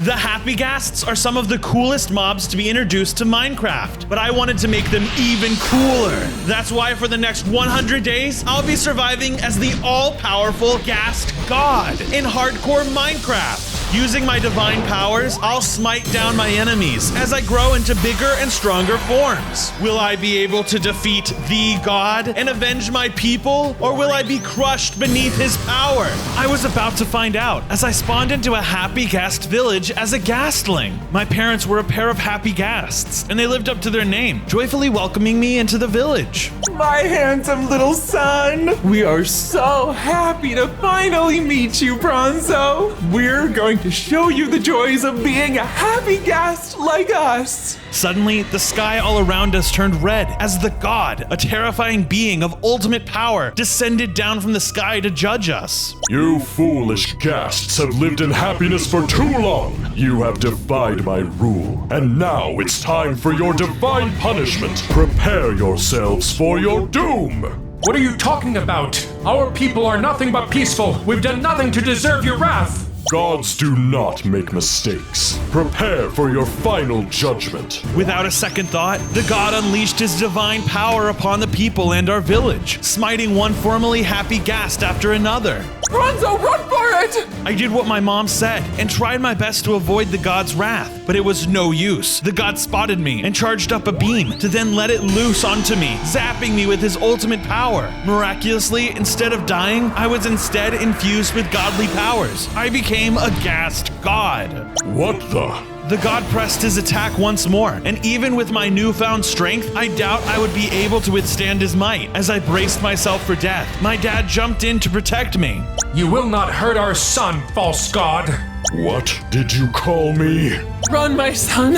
The Happy Ghasts are some of the coolest mobs to be introduced to Minecraft, but I wanted to make them even cooler. That's why for the next 100 days, I'll be surviving as the all-powerful Ghast God in hardcore Minecraft. Using my divine powers, I'll smite down my enemies as I grow into bigger and stronger forms. Will I be able to defeat the God and avenge my people, or will I be crushed beneath his power? I was about to find out as I spawned into a Happy Ghast village as a Ghastling. My parents were a pair of Happy Ghasts, and they lived up to their name, joyfully welcoming me into the village. My handsome little son, we are so happy to finally meet you, Bronzo. We're going to show you the joys of being a happy Ghast like us. Suddenly, the sky all around us turned red as the God, a terrifying being of ultimate power, descended down from the sky to judge us. You foolish Ghasts have lived in happiness for too long. You have defied my rule, and now it's time for your divine punishment. Prepare yourselves for your doom. What are you talking about? Our people are nothing but peaceful. We've done nothing to deserve your wrath. Gods do not make mistakes. Prepare for your final judgment. Without a second thought, the God unleashed his divine power upon the people and our village, smiting one formerly Happy Ghast after another. Bronzo, run for it! I did what my mom said and tried my best to avoid the God's wrath, but it was no use. The God spotted me and charged up a beam to then let it loose onto me, zapping me with his ultimate power. Miraculously, instead of dying, I was instead infused with godly powers. I became a Ghast God. What the? The God pressed his attack once more, and even with my newfound strength, I doubt I would be able to withstand his might. As I braced myself for death, my dad jumped in to protect me. You will not hurt our son, false God. What did you call me? Run, my son.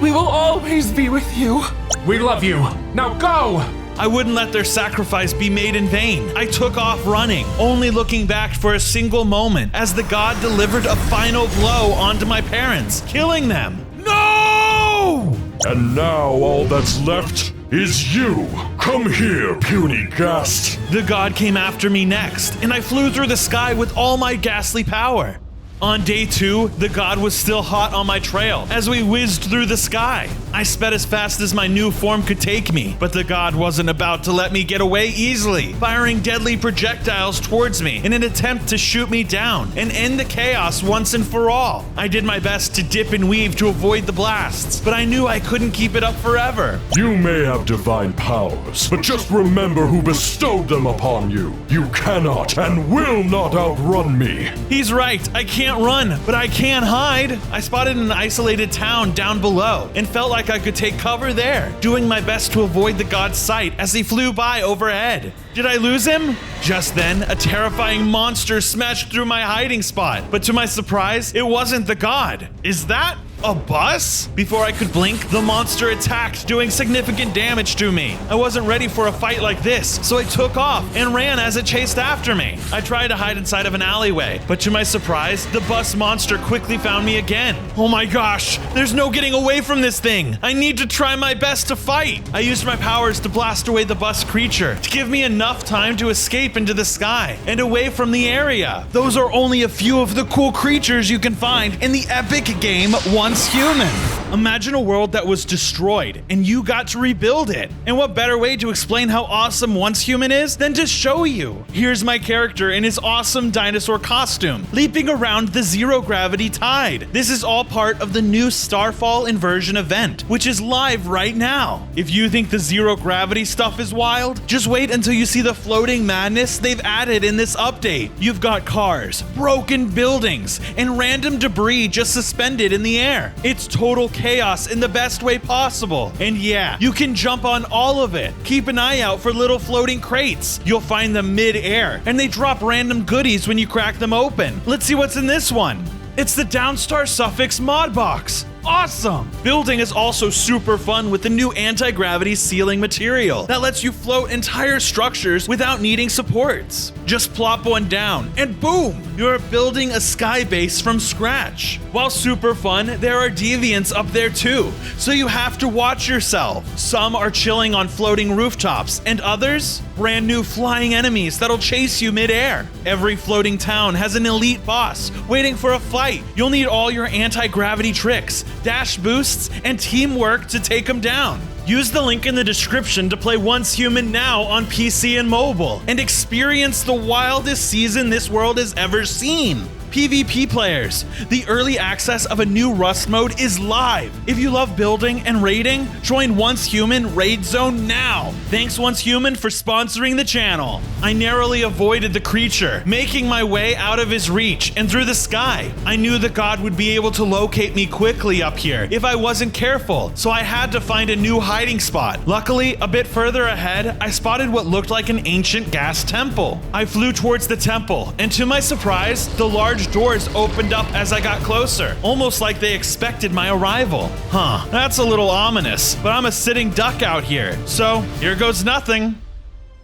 We will always be with you. We love you. Now go! I wouldn't let their sacrifice be made in vain. I took off running, only looking back for a single moment as the God delivered a final blow onto my parents, killing them. No! And now all that's left is you. Come here, puny Ghast. The God came after me next, and I flew through the sky with all my ghastly power. On day 2, the God was still hot on my trail as we whizzed through the sky. I sped as fast as my new form could take me, but the God wasn't about to let me get away easily, firing deadly projectiles towards me in an attempt to shoot me down and end the chaos once and for all. I did my best to dip and weave to avoid the blasts, but I knew I couldn't keep it up forever. You may have divine powers, but just remember who bestowed them upon you. You cannot and will not outrun me. He's right, I can't run, but I can hide. I spotted an isolated town down below and felt like I could take cover there, doing my best to avoid the God's sight as he flew by overhead. Did I lose him? Just then, a terrifying monster smashed through my hiding spot, but to my surprise, it wasn't the God. Is that a bus? Before I could blink, the monster attacked, doing significant damage to me. I wasn't ready for a fight like this, so I took off and ran as it chased after me. I tried to hide inside of an alleyway, but to my surprise, the bus monster quickly found me again. Oh my gosh, there's no getting away from this thing. I need to try my best to fight. I used my powers to blast away the bus creature to give me enough time to escape into the sky and away from the area. Those are only a few of the cool creatures you can find in the epic game Once Human. Imagine a world that was destroyed and you got to rebuild it. And what better way to explain how awesome Once Human is than to show you? Here's my character in his awesome dinosaur costume, leaping around the zero gravity tide. This is all part of the new Starfall Inversion event, which is live right now. If you think the zero gravity stuff is wild, just wait until you see the floating madness they've added in this update. You've got cars, broken buildings, and random debris just suspended in the air. It's total chaos in the best way possible. And yeah, you can jump on all of it. Keep an eye out for little floating crates. You'll find them mid-air, and they drop random goodies when you crack them open. Let's see what's in this one. It's the Downstar Suffix mod box. Awesome! Building is also super fun with the new anti-gravity ceiling material that lets you float entire structures without needing supports. Just plop one down and boom! You're building a sky base from scratch. While super fun, there are deviants up there too, so you have to watch yourself. Some are chilling on floating rooftops, and others, brand new flying enemies that'll chase you midair. Every floating town has an elite boss waiting for a fight. You'll need all your anti-gravity tricks, dash boosts, and teamwork to take them down. Use the link in the description to play Once Human now on PC and mobile, and experience the wildest season this world has ever seen. PvP players, the early access of a new Rust mode is live. If you love building and raiding, join Once Human Raid Zone now. Thanks Once Human for sponsoring the channel. I narrowly avoided the creature, making my way out of his reach and through the sky. I knew the god would be able to locate me quickly up here if I wasn't careful, so I had to find a new hiding spot. Luckily, a bit further ahead, I spotted what looked like an ancient gas temple. I flew towards the temple, and to my surprise, the large doors opened up as I got closer, almost like they expected my arrival. Huh, that's a little ominous, but I'm a sitting duck out here, so here goes nothing.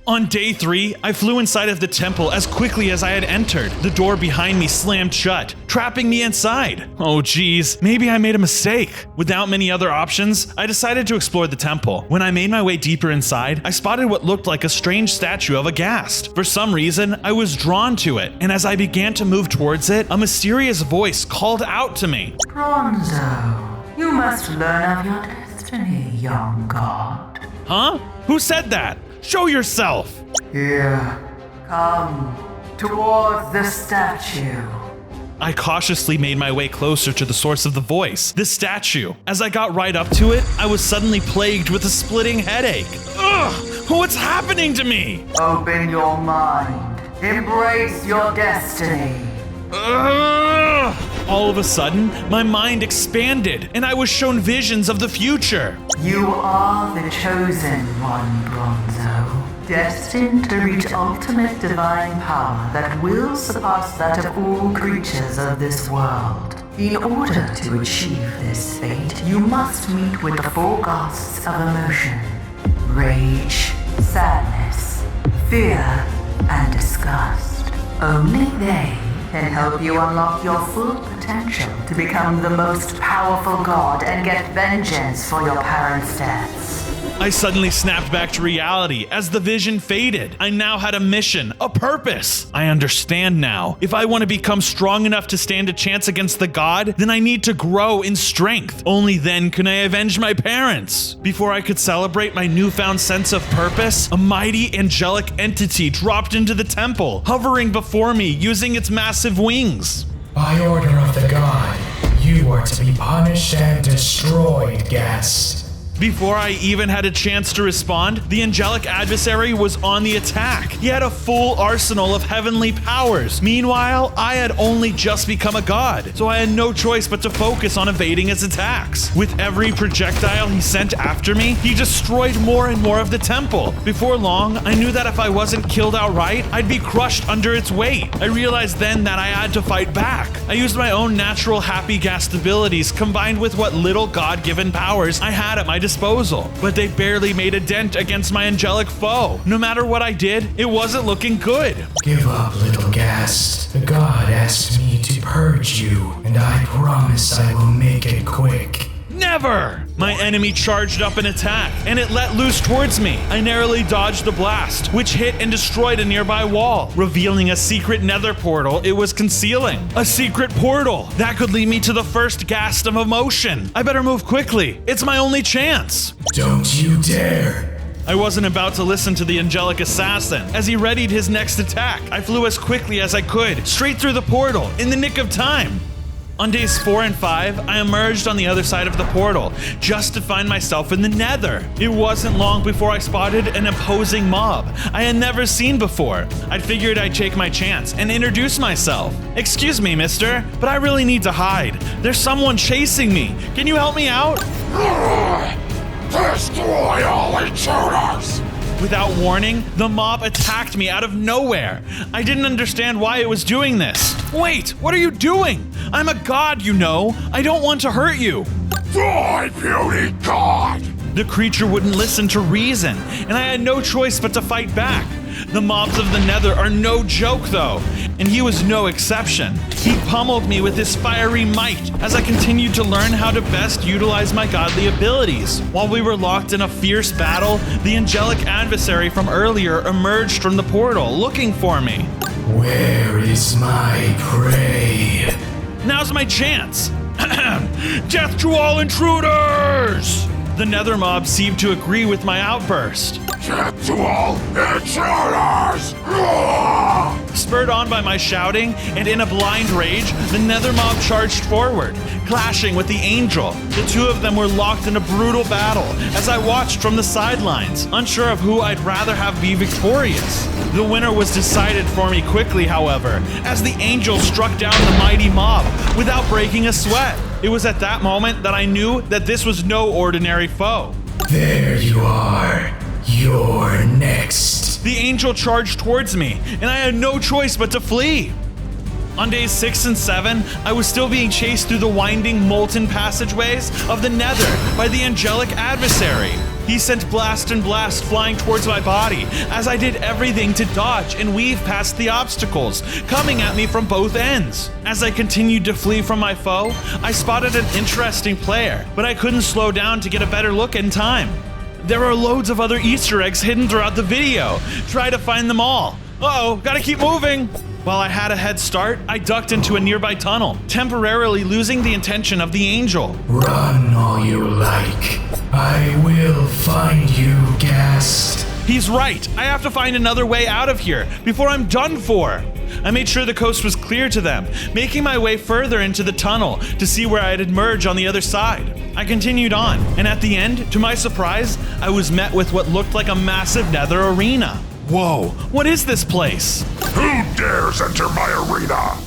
On day 3, I flew inside of the temple as quickly as I had entered. The door behind me slammed shut, trapping me inside. Oh geez, maybe I made a mistake. Without many other options, I decided to explore the temple. When I made my way deeper inside, I spotted what looked like a strange statue of a ghast. For some reason, I was drawn to it, and as I began to move towards it, a mysterious voice called out to me. Bronzo, you must learn of your destiny, young god. Huh? Who said that? Show yourself! Here, come towards the statue. I cautiously made my way closer to the source of the voice, the statue. As I got right up to it, I was suddenly plagued with a splitting headache. Ugh! What's happening to me? Open your mind. Embrace your destiny. Ugh! All of a sudden, my mind expanded, and I was shown visions of the future. You are the chosen one, Bronzo. Destined to reach ultimate divine power that will surpass that of all creatures of this world. In order to achieve this fate, you must meet with the 4 ghasts of emotion. Rage, sadness, fear, and disgust. Only they can help you unlock your full potential to become the most powerful god and get vengeance for your parents' deaths. I suddenly snapped back to reality as the vision faded. I now had a mission, a purpose. I understand now. If I want to become strong enough to stand a chance against the god, then I need to grow in strength. Only then can I avenge my parents. Before I could celebrate my newfound sense of purpose, a mighty angelic entity dropped into the temple, hovering before me using its massive wings. By order of the god, you are to be punished and destroyed, Ghast. Before I even had a chance to respond, the angelic adversary was on the attack. He had a full arsenal of heavenly powers. Meanwhile, I had only just become a god, so I had no choice but to focus on evading his attacks. With every projectile he sent after me, he destroyed more and more of the temple. Before long, I knew that if I wasn't killed outright, I'd be crushed under its weight. I realized then that I had to fight back. I used my own natural Happy Ghast abilities combined with what little god-given powers I had at my disposal, but they barely made a dent against my angelic foe. No matter what I did, it wasn't looking good. Give up, little Ghast. The god asked me to purge you, and I promise I will make it quick. Never! My enemy charged up an attack, and it let loose towards me. I narrowly dodged the blast, which hit and destroyed a nearby wall, revealing a secret nether portal it was concealing. A secret portal that could lead me to the first ghast of emotion. I better move quickly. It's my only chance. Don't you dare! I wasn't about to listen to the angelic assassin. As he readied his next attack, I flew as quickly as I could, straight through the portal, in the nick of time. On days 4 and 5, I emerged on the other side of the portal, just to find myself in the nether. It wasn't long before I spotted an imposing mob I had never seen before. I figured I'd take my chance and introduce myself. Excuse me, mister, but I really need to hide. There's someone chasing me. Can you help me out? Destroy all intruders! Without warning, the mob attacked me out of nowhere. I didn't understand why it was doing this. Wait, what are you doing? I'm a god, you know. I don't want to hurt you. Destroy, puny god! The creature wouldn't listen to reason, and I had no choice but to fight back. The mobs of the Nether are no joke though, and he was no exception. He pummeled me with his fiery might as I continued to learn how to best utilize my godly abilities. While we were locked in a fierce battle, the angelic adversary from earlier emerged from the portal looking for me. Where is my prey? Now's my chance! Death to all intruders! The Nether mob seemed to agree with my outburst. Death to all intruders! Spurred on by my shouting and in a blind rage, the Nether mob charged forward, clashing with the angel. The two of them were locked in a brutal battle as I watched from the sidelines, unsure of who I'd rather have be victorious. The winner was decided for me quickly, however, as the angel struck down the mighty mob without breaking a sweat. It was at that moment that I knew that this was no ordinary foe. There you are. You're next. The angel charged towards me, and I had no choice but to flee. On days 6 and 7, I was still being chased through the winding, molten passageways of the Nether by the angelic adversary. He sent blast and blast flying towards my body as I did everything to dodge and weave past the obstacles coming at me from both ends. As I continued to flee from my foe, I spotted an interesting player, but I couldn't slow down to get a better look in time. There are loads of other Easter eggs hidden throughout the video. Try to find them all. Uh-oh, gotta keep moving. While I had a head start, I ducked into a nearby tunnel, temporarily losing the attention of the angel. Run all you like. I will find you, Ghast. He's right. I have to find another way out of here before I'm done for. I made sure the coast was clear to them, making my way further into the tunnel to see where I'd emerge on the other side. I continued on, and at the end, to my surprise, I was met with what looked like a massive Nether arena. Whoa, what is this place? Who dares enter my arena?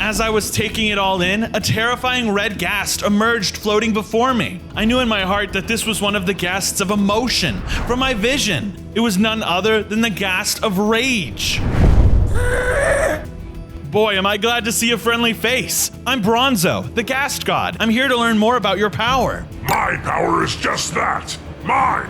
As I was taking it all in, a terrifying red ghast emerged floating before me. I knew in my heart that this was one of the ghasts of emotion from my vision. It was none other than the ghast of rage. Boy, am I glad to see a friendly face. I'm Bronzo, the Ghast God. I'm here to learn more about your power. My power is just that. Mine.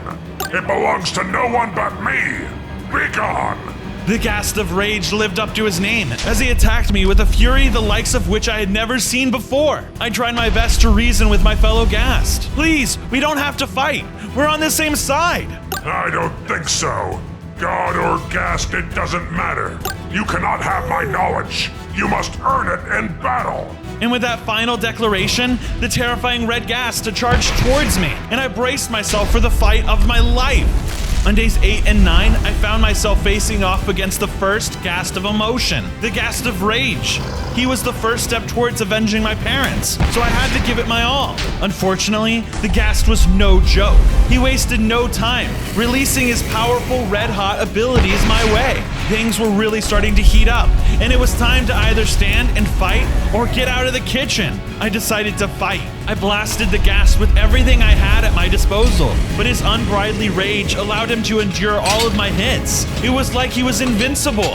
It belongs to no one but me. Be gone. The Ghast of Rage lived up to his name as he attacked me with a fury the likes of which I had never seen before. I tried my best to reason with my fellow Ghast. Please, we don't have to fight. We're on the same side. I don't think so. God or Ghast, it doesn't matter. You cannot have my knowledge. You must earn it in battle. And with that final declaration, the terrifying red ghast charged towards me, and I braced myself for the fight of my life. On days 8 and 9, I found myself facing off against the first Ghast of emotion, the Ghast of Rage. He was the first step towards avenging my parents, so I had to give it my all. Unfortunately, the Ghast was no joke. He wasted no time, releasing his powerful red-hot abilities my way. Things were really starting to heat up, and it was time to either stand and fight or get out of the kitchen. I decided to fight. I blasted the Ghast with everything I had at my disposal, but his unbridled rage allowed him to endure all of my hits. It was like he was invincible.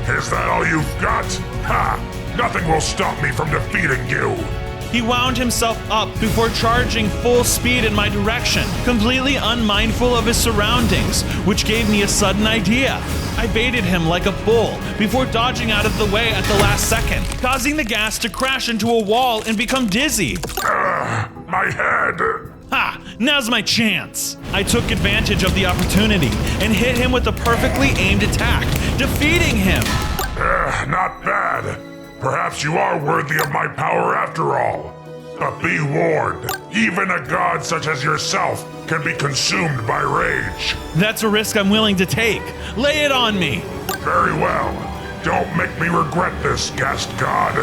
Is that all you've got? Ha! Nothing will stop me from defeating you. He wound himself up before charging full speed in my direction, completely unmindful of his surroundings, which gave me a sudden idea. I baited him like a bull before dodging out of the way at the last second, causing the gas to crash into a wall and become dizzy. My head! Ha! Now's my chance! I took advantage of the opportunity and hit him with a perfectly aimed attack, defeating him! Not bad. Perhaps you are worthy of my power after all. But be warned, even a god such as yourself can be consumed by rage. That's a risk I'm willing to take. Lay it on me! Very well. Don't make me regret this, Ghast God.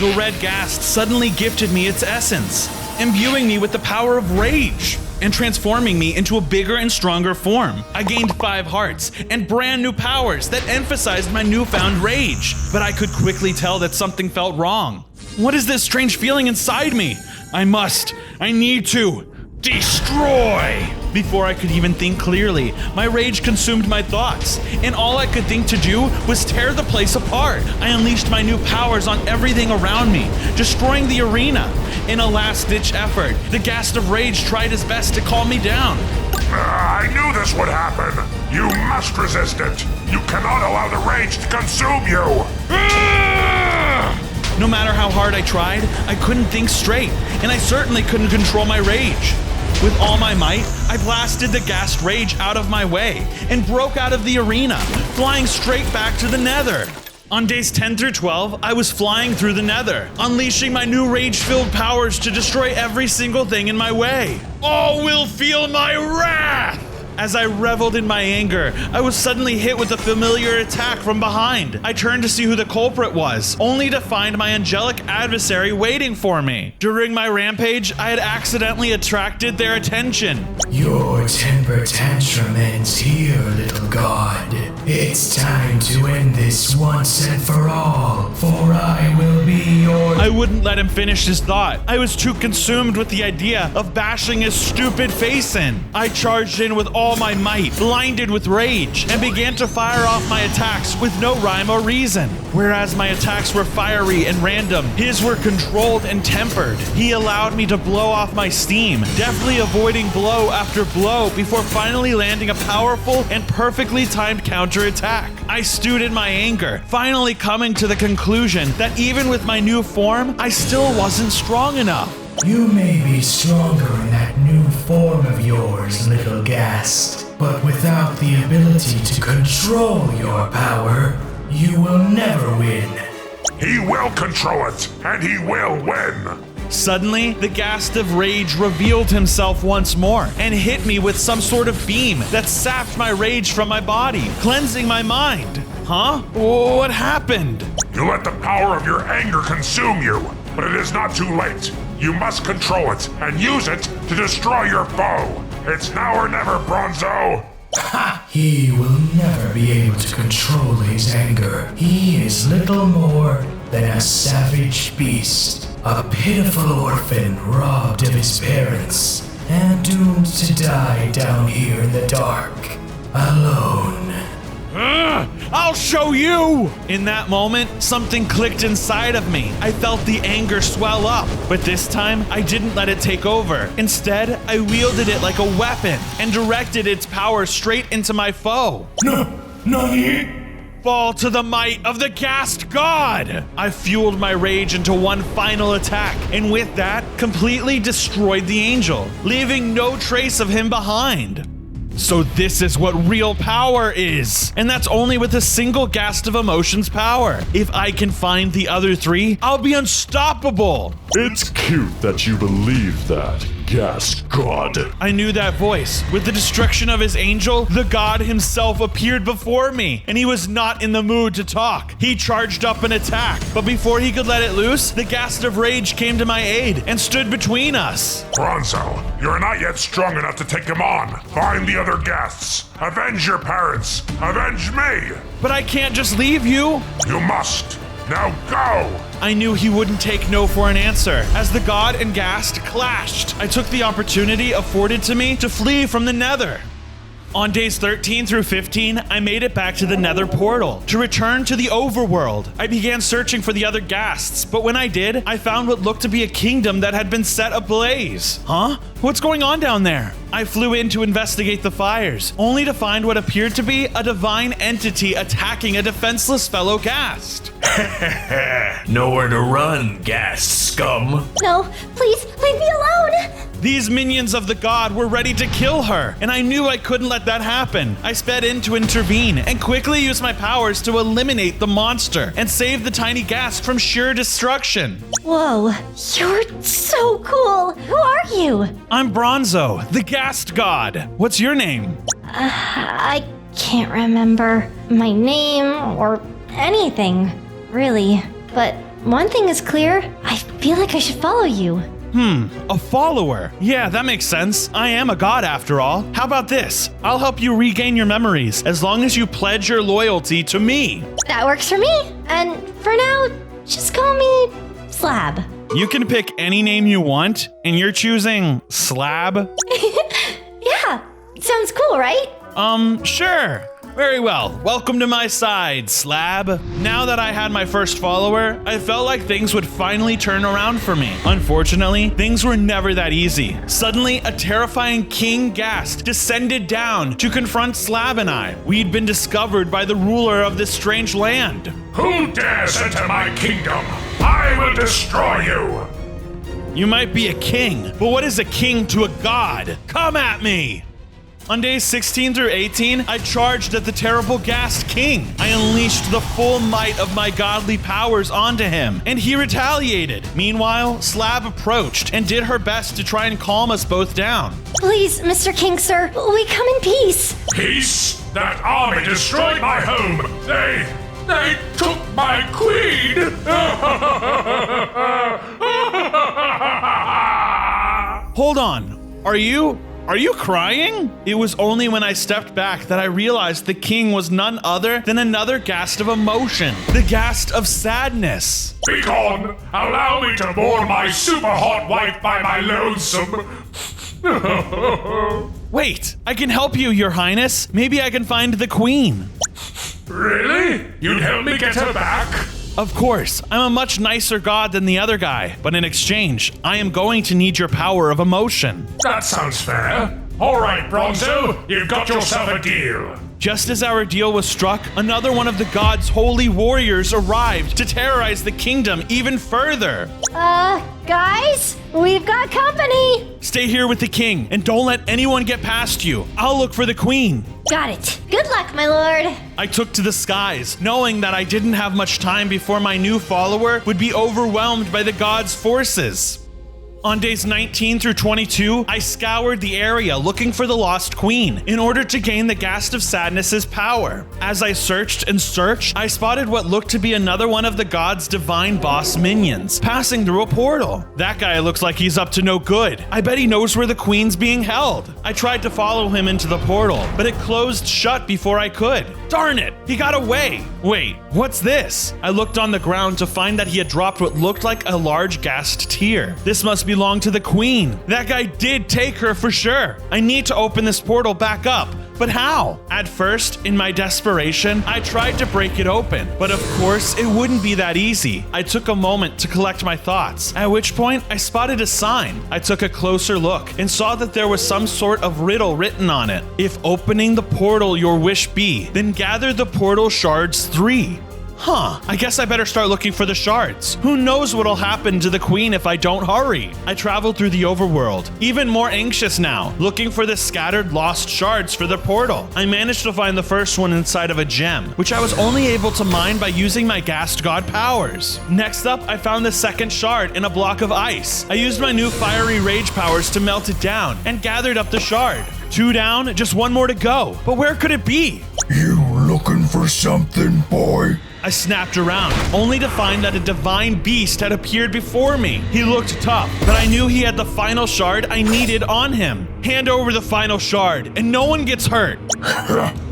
The red ghast suddenly gifted me its essence, imbuing me with the power of rage and transforming me into a bigger and stronger form. I gained 5 hearts and brand new powers that emphasized my newfound rage, but I could quickly tell that something felt wrong. What is this strange feeling inside me? I need to destroy! Before I could even think clearly, my rage consumed my thoughts, and all I could think to do was tear the place apart. I unleashed my new powers on everything around me, destroying the arena, In a last-ditch effort, the Ghast of Rage tried his best to calm me down. I knew this would happen. You must resist it. You cannot allow the rage to consume you. No matter how hard I tried, I couldn't think straight, and I certainly couldn't control my rage. With all my might, I blasted the Ghast Rage out of my way and broke out of the arena, flying straight back to the Nether. On days 10 through 12, I was flying through the Nether, unleashing my new rage-filled powers to destroy every single thing in my way. All will feel my wrath! As I reveled in my anger, I was suddenly hit with a familiar attack from behind. I turned to see who the culprit was, only to find my angelic adversary waiting for me. During my rampage, I had accidentally attracted their attention. Your temper tantrum ends here, little god. It's time to end this once and for all, for I will be your... I wouldn't let him finish his thought. I was too consumed with the idea of bashing his stupid face in. I charged in with all my might, blinded with rage, and began to fire off my attacks with no rhyme or reason. Whereas my attacks were fiery and random, his were controlled and tempered. He allowed me to blow off my steam, deftly avoiding blow after blow before finally landing a powerful and perfectly timed counterattack. I stewed in my anger, finally coming to the conclusion that even with my new form, I still wasn't strong enough. You may be stronger in that new form of yours, little Ghast, but without the ability to control your power, you will never win. He will control it, and he will win. Suddenly, the Ghast of Rage revealed himself once more and hit me with some sort of beam that sapped my rage from my body, cleansing my mind. Huh? What happened? You let the power of your anger consume you, but it is not too late. You must control it and use it to destroy your foe. It's now or never, Bronzo. Ha! He will never be able to control his anger. He is little more than a savage beast, a pitiful orphan robbed of his parents and doomed to die down here in the dark, alone. I'll show you! In that moment, something clicked inside of me. I felt the anger swell up, but this time, I didn't let it take over. Instead, I wielded it like a weapon and directed its power straight into my foe. Fall to the might of the Ghast God! I fueled my rage into one final attack, and with that, completely destroyed the angel, leaving no trace of him behind. So this is what real power is, and that's only with a single Ghast of Emotions power. If I can find the other three, I'll be unstoppable. It's cute that you believe that, Ghast God. I knew that voice. With the destruction of his angel, the god himself appeared before me, and he was not in the mood to talk. He charged up an attack, but before he could let it loose, the Ghast of Rage came to my aid and stood between us. Bronzo, you're not yet strong enough to take him on. Find the other Ghasts. Avenge your parents. Avenge me. But I can't just leave you. You must. Now go! I knew he wouldn't take no for an answer. As the god and Ghast clashed, I took the opportunity afforded to me to flee from the Nether. On days 13 through 15, I made it back to the Nether portal to return to the overworld. I began searching for the other Ghasts, but when I did, I found what looked to be a kingdom that had been set ablaze. Huh? What's going on down there? I flew in to investigate the fires, only to find what appeared to be a divine entity attacking a defenseless fellow Ghast. Nowhere to run, Ghast scum. No, please, leave me alone! These minions of the god were ready to kill her, and I knew I couldn't let that happen. I sped in to intervene and quickly used my powers to eliminate the monster and save the tiny Ghast from sheer destruction. Whoa, you're so cool! Who are you? I'm Bronzo, the Ghast God. What's your name? I can't remember my name or anything, really. But one thing is clear, I feel like I should follow you. A follower. Yeah, that makes sense. I am a god after all. How about this? I'll help you regain your memories as long as you pledge your loyalty to me. That works for me. And for now, just call me Slab. You can pick any name you want, and you're choosing Slab? Yeah, sounds cool, right? Sure. Very well, welcome to my side, Slab. Now that I had my first follower, I felt like things would finally turn around for me. Unfortunately, things were never that easy. Suddenly, a terrifying King Ghast descended down to confront Slab and I. We'd been discovered by the ruler of this strange land. Who dares enter my kingdom? I will destroy you! You might be a king, but what is a king to a god? Come at me! On days 16 through 18, I charged at the terrible Ghast King. I unleashed the full might of my godly powers onto him, and he retaliated. Meanwhile, Slab approached and did her best to try and calm us both down. Please, Mr. King, sir, we come in peace. Peace? That army destroyed my home! They took my queen! Hold on, are you crying? It was only when I stepped back that I realized the king was none other than another Ghast of emotion, the Ghast of sadness. Begone! Allow me to mourn my super hot wife by my lonesome. Wait, I can help you, Your Highness. Maybe I can find the queen. Really? You'd help me get her back? Of course, I'm a much nicer god than the other guy, but in exchange, I am going to need your power of emotion. That sounds fair. All right, Bronzo, you've got yourself a deal. Just as our deal was struck, another one of the god's holy warriors arrived to terrorize the kingdom even further. Guys, we've got company. Stay here with the king, and don't let anyone get past you. I'll look for the queen. Got it. Good luck, my lord. I took to the skies, knowing that I didn't have much time before my new follower would be overwhelmed by the god's forces. On days 19 through 22, I scoured the area looking for the lost queen in order to gain the Ghast of Sadness's power. As I searched and searched, I spotted what looked to be another one of the god's divine boss minions passing through a portal. That guy looks like he's up to no good. I bet he knows where the queen's being held. I tried to follow him into the portal, but it closed shut before I could. Darn it, he got away. Wait, what's this? I looked on the ground to find that he had dropped what looked like a large Ghast tear. This must belong to the queen. That guy did take her for sure. I need to open this portal back up. But how? At first, in my desperation, I tried to break it open, but of course, it wouldn't be that easy. I took a moment to collect my thoughts, at which point I spotted a sign. I took a closer look and saw that there was some sort of riddle written on it. If opening the portal your wish be, then gather the portal shards 3. I guess I better start looking for the shards. Who knows what'll happen to the queen if I don't hurry? I traveled through the overworld, even more anxious now, looking for the scattered lost shards for the portal. I managed to find the first one inside of a gem, which I was only able to mine by using my Ghast God powers. Next up, I found the second shard in a block of ice. I used my new fiery rage powers to melt it down and gathered up the shard. 2 down, just 1 more to go. But where could it be? You looking for something, boy? I snapped around, only to find that a divine beast had appeared before me. He looked tough, but I knew he had the final shard I needed on him. Hand over the final shard, and no one gets hurt.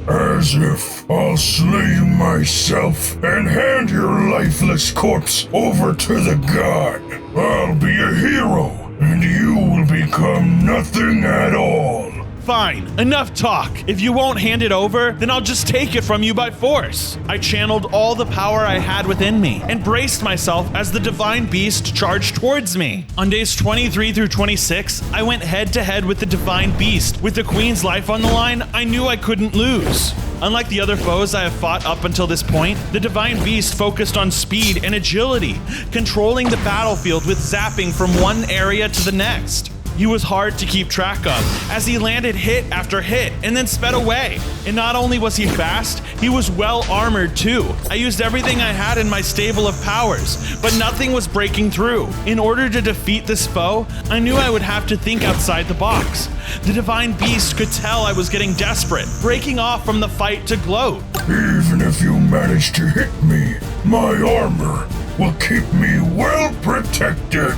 As if I'll slay you myself and hand your lifeless corpse over to the god. I'll be a hero, and you will become nothing at all. Fine, enough talk. If you won't hand it over, then I'll just take it from you by force. I channeled all the power I had within me and braced myself as the divine beast charged towards me. On days 23 through 26, I went head to head with the divine beast. With the queen's life on the line, I knew I couldn't lose. Unlike the other foes I have fought up until this point, the divine beast focused on speed and agility, controlling the battlefield with zapping from one area to the next. He was hard to keep track of, as he landed hit after hit and then sped away. And not only was he fast, he was well armored too. I used everything I had in my stable of powers, but nothing was breaking through. In order to defeat this foe, I knew I would have to think outside the box. The divine beast could tell I was getting desperate, breaking off from the fight to gloat. Even if you manage to hit me, my armor will keep me well protected.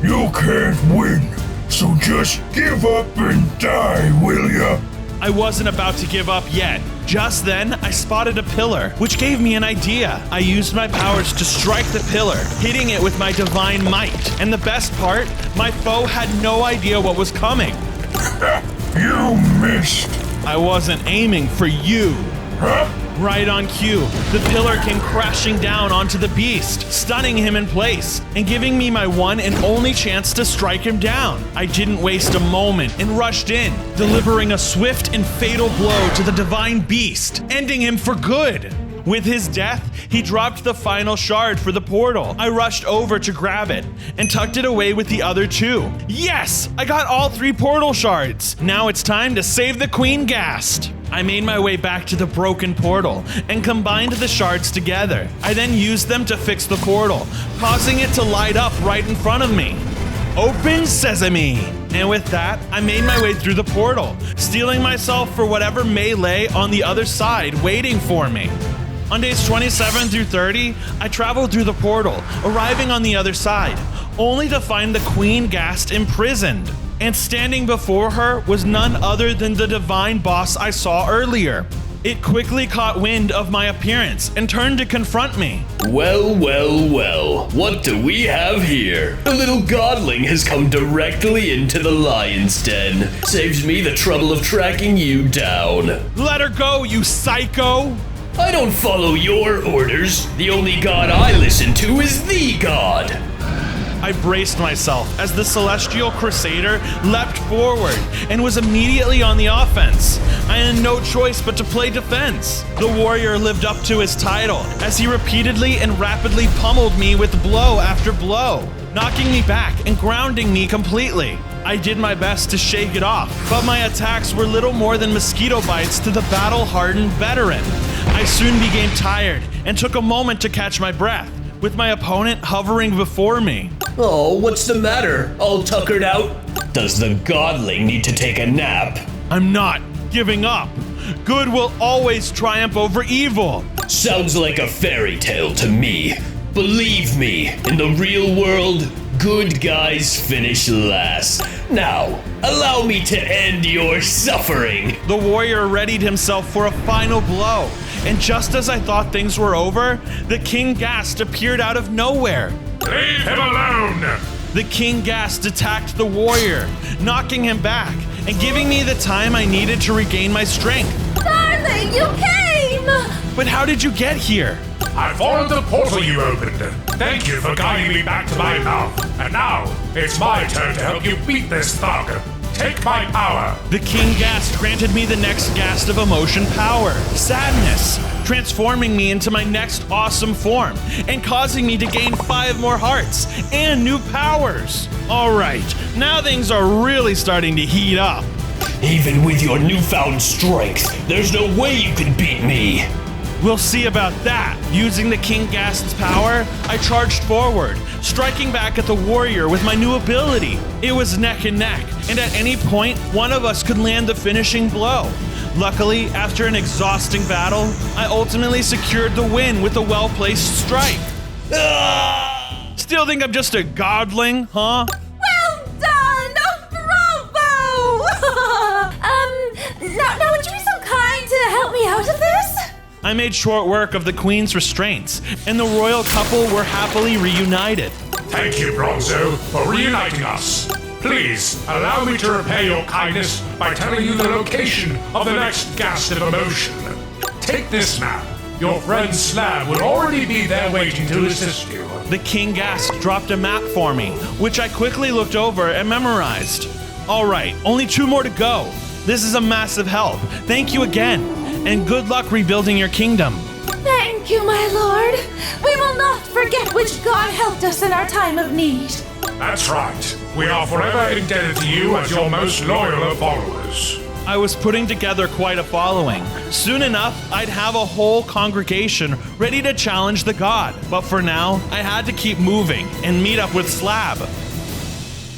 You can't win. So just give up and die, will ya? I wasn't about to give up yet. Just then, I spotted a pillar, which gave me an idea. I used my powers to strike the pillar, hitting it with my divine might. And the best part, my foe had no idea what was coming. You missed. I wasn't aiming for you. Right on cue, the pillar came crashing down onto the beast, stunning him in place, and giving me my one and only chance to strike him down. I didn't waste a moment and rushed in, delivering a swift and fatal blow to the divine beast, ending him for good. With his death, he dropped the final shard for the portal. I rushed over to grab it and tucked it away with the other two. Yes! I got all 3 portal shards. Now it's time to save the Queen Ghast. I made my way back to the broken portal and combined the shards together. I then used them to fix the portal, causing it to light up right in front of me. Open sesame! And with that, I made my way through the portal, steeling myself for whatever may lay on the other side waiting for me. On days 27 through 30, I traveled through the portal, arriving on the other side, only to find the Queen Ghast imprisoned. And standing before her was none other than the divine boss I saw earlier. It quickly caught wind of my appearance and turned to confront me. Well, what do we have here? The little godling has come directly into the lion's den. Saves me the trouble of tracking you down. Let her go, you psycho! I don't follow your orders. The only god I listen to is the god. I braced myself as the Celestial Crusader leapt forward and was immediately on the offense. I had no choice but to play defense. The warrior lived up to his title as he repeatedly and rapidly pummeled me with blow after blow, knocking me back and grounding me completely. I did my best to shake it off, but my attacks were little more than mosquito bites to the battle-hardened veteran. I soon became tired and took a moment to catch my breath, with my opponent hovering before me. Oh, what's the matter? All tuckered out? Does the godling need to take a nap? I'm not giving up. Good will always triumph over evil. Sounds like a fairy tale to me. Believe me, in the real world, good guys finish last. Now, allow me to end your suffering. The warrior readied himself for a final blow, and just as I thought things were over, the King Ghast appeared out of nowhere. Leave him alone! The King Ghast attacked the warrior, knocking him back and giving me the time I needed to regain my strength. Darling, you came! But how did you get here? I followed the portal you opened. Thank you for guiding me back to my mouth. And now, it's my turn to help you beat this thug. Take my power. The King Ghast granted me the next Ghast of emotion power, sadness, transforming me into my next awesome form and causing me to gain 5 more hearts and new powers. All right, now things are really starting to heat up. Even with your newfound strength, there's no way you can beat me. We'll see about that. Using the King Ghast's power, I charged forward, striking back at the warrior with my new ability. It was neck and neck, and at any point, one of us could land the finishing blow. Luckily, after an exhausting battle, I ultimately secured the win with a well-placed strike. Still think I'm just a godling, huh? Well done! Oh, bravo! Now would you be so kind to help me out of this? I made short work of the Queen's restraints, and the royal couple were happily reunited. Thank you, Bronzo, for reuniting us. Please, allow me to repay your kindness by telling you the location of the next Ghast of emotion. Take this map. Your friend Slab will already be there waiting to assist you. The King Ghast dropped a map for me, which I quickly looked over and memorized. All right, only 2 more to go. This is a massive help. Thank you again, and good luck rebuilding your kingdom. Thank you, my lord. We will not forget which god helped us in our time of need. That's right. We are forever indebted to you as your most loyal of followers. I was putting together quite a following. Soon enough, I'd have a whole congregation ready to challenge the god. But for now, I had to keep moving and meet up with Slab.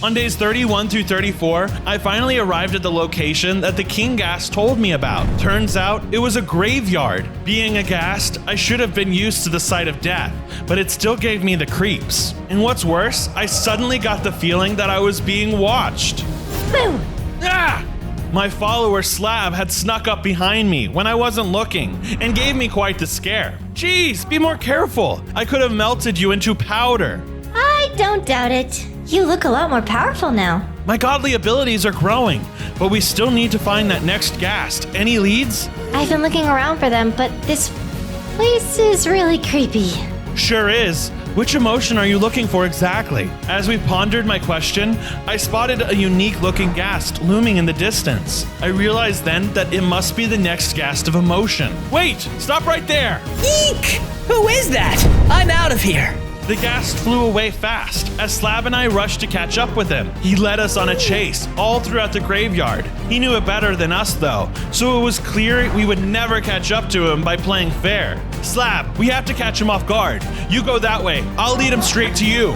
On days 31 through 34, I finally arrived at the location that the King Ghast told me about. Turns out, it was a graveyard. Being a Ghast, I should have been used to the sight of death, but it still gave me the creeps. And what's worse, I suddenly got the feeling that I was being watched. Boom! Ah! My follower Slab had snuck up behind me when I wasn't looking and gave me quite the scare. Jeez, be more careful. I could have melted you into powder. I don't doubt it. You look a lot more powerful now. My godly abilities are growing, but we still need to find that next Ghast. Any leads? I've been looking around for them, but this place is really creepy. Sure is. Which emotion are you looking for exactly? As we pondered my question, I spotted a unique looking ghast looming in the distance. I realized then that it must be the next ghast of emotion. Wait! Stop right there! Eek! Who is that? I'm out of here. The ghast flew away fast as Slab and I rushed to catch up with him. He led us on a chase all throughout the graveyard. He knew it better than us though, so it was clear we would never catch up to him by playing fair. Slab, we have to catch him off guard. You go that way. I'll lead him straight to you.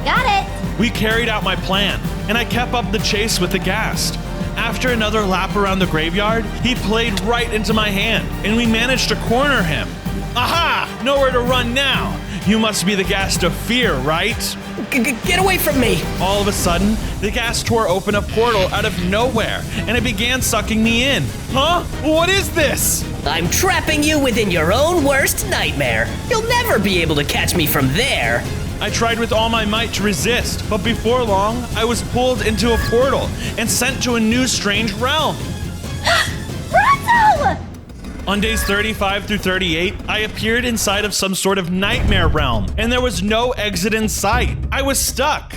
Got it! We carried out my plan, and I kept up the chase with the ghast. After another lap around the graveyard, he played right into my hand, and we managed to corner him. Aha! Nowhere to run now! You must be the ghast of fear, right? Get away from me! All of a sudden, the ghast tore open a portal out of nowhere, and it began sucking me in. Huh? What is this? I'm trapping you within your own worst nightmare. You'll never be able to catch me from there. I tried with all my might to resist, but before long, I was pulled into a portal and sent to a new strange realm. Bronzo! On days 35 through 38, I appeared inside of some sort of nightmare realm, and there was no exit in sight. I was stuck.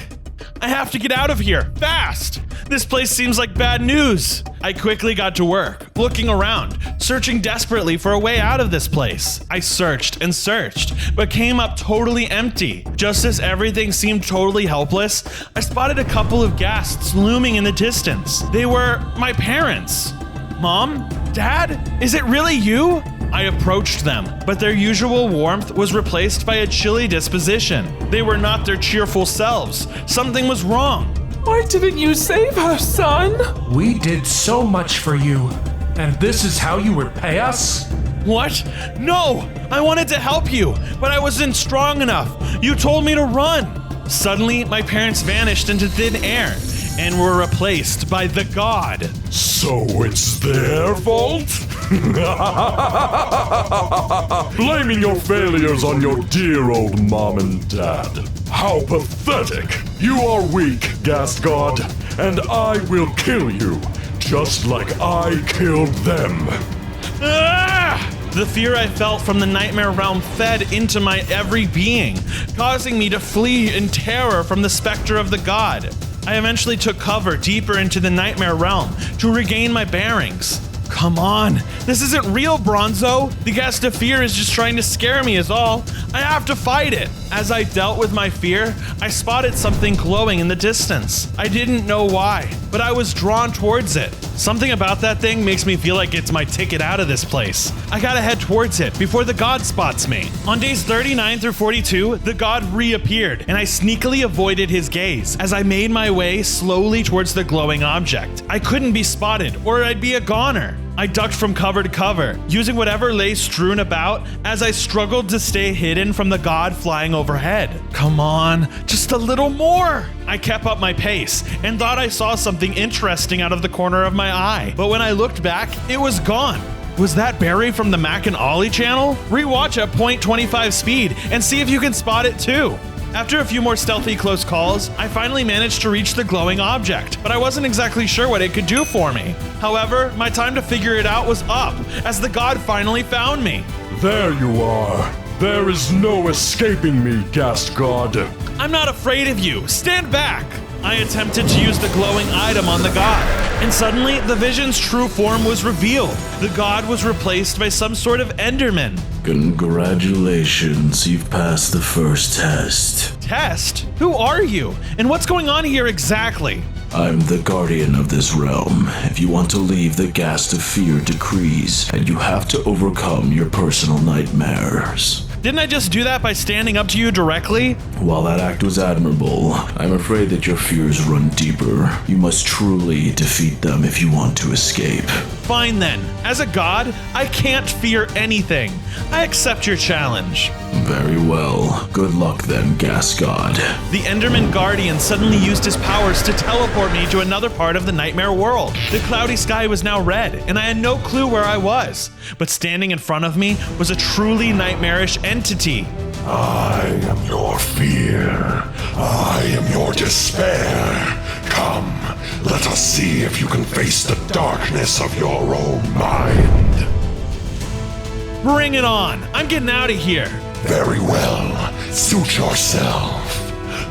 I have to get out of here, fast! This place seems like bad news. I quickly got to work, looking around, searching desperately for a way out of this place. I searched and searched, but came up totally empty. Just as everything seemed totally helpless, I spotted a couple of ghasts looming in the distance. They were my parents. Mom? Dad? Is it really you? I approached them, but their usual warmth was replaced by a chilly disposition. They were not their cheerful selves. Something was wrong. Why didn't you save us, son? We did so much for you, and this is how you repay us? What? No! I wanted to help you, but I wasn't strong enough. You told me to run. Suddenly, my parents vanished into thin air and were replaced by the god. So it's their fault? Blaming your failures on your dear old mom and dad. How pathetic! You are weak, Ghast God, and I will kill you, just like I killed them. Ah! The fear I felt from the nightmare realm fed into my every being, causing me to flee in terror from the specter of the god. I eventually took cover deeper into the nightmare realm to regain my bearings. Come on, this isn't real, Bronzo. The ghast of fear is just trying to scare me is all. I have to fight it. As I dealt with my fear, I spotted something glowing in the distance. I didn't know why, but I was drawn towards it. Something about that thing makes me feel like it's my ticket out of this place. I gotta head towards it before the god spots me. On days 39 through 42, the god reappeared, and I sneakily avoided his gaze as I made my way slowly towards the glowing object. I couldn't be spotted, or I'd be a goner. I ducked from cover to cover, using whatever lay strewn about as I struggled to stay hidden from the god flying overhead. Come on, just a little more! I kept up my pace and thought I saw something interesting out of the corner of my eye, but when I looked back, it was gone. Was that Barry from the Mac and Ollie channel? Rewatch at 0.25 speed and see if you can spot it too. After a few more stealthy close calls, I finally managed to reach the glowing object, but I wasn't exactly sure what it could do for me. However, my time to figure it out was up, as the god finally found me. There you are. There is no escaping me, Ghast God. I'm not afraid of you. Stand back. I attempted to use the glowing item on the god, and suddenly the vision's true form was revealed. The god was replaced by some sort of Enderman. Congratulations, you've passed the first test. Test? Who are you? And what's going on here exactly? I'm the guardian of this realm. If you want to leave, the Ghast of Fear decrees, and you have to overcome your personal nightmares. Didn't I just do that by standing up to you directly? While that act was admirable, I'm afraid that your fears run deeper. You must truly defeat them if you want to escape. Fine then. As a god, I can't fear anything. I accept your challenge. Very well. Good luck then, Ghast God. The Enderman Guardian suddenly used his powers to teleport me to another part of the nightmare world. The cloudy sky was now red, and I had no clue where I was. But standing in front of me was a truly nightmarish entity. I am your fear. I am your despair. Come, let us see if you can face the darkness of your own mind. Bring it on. I'm getting out of here. Very well. Suit yourself.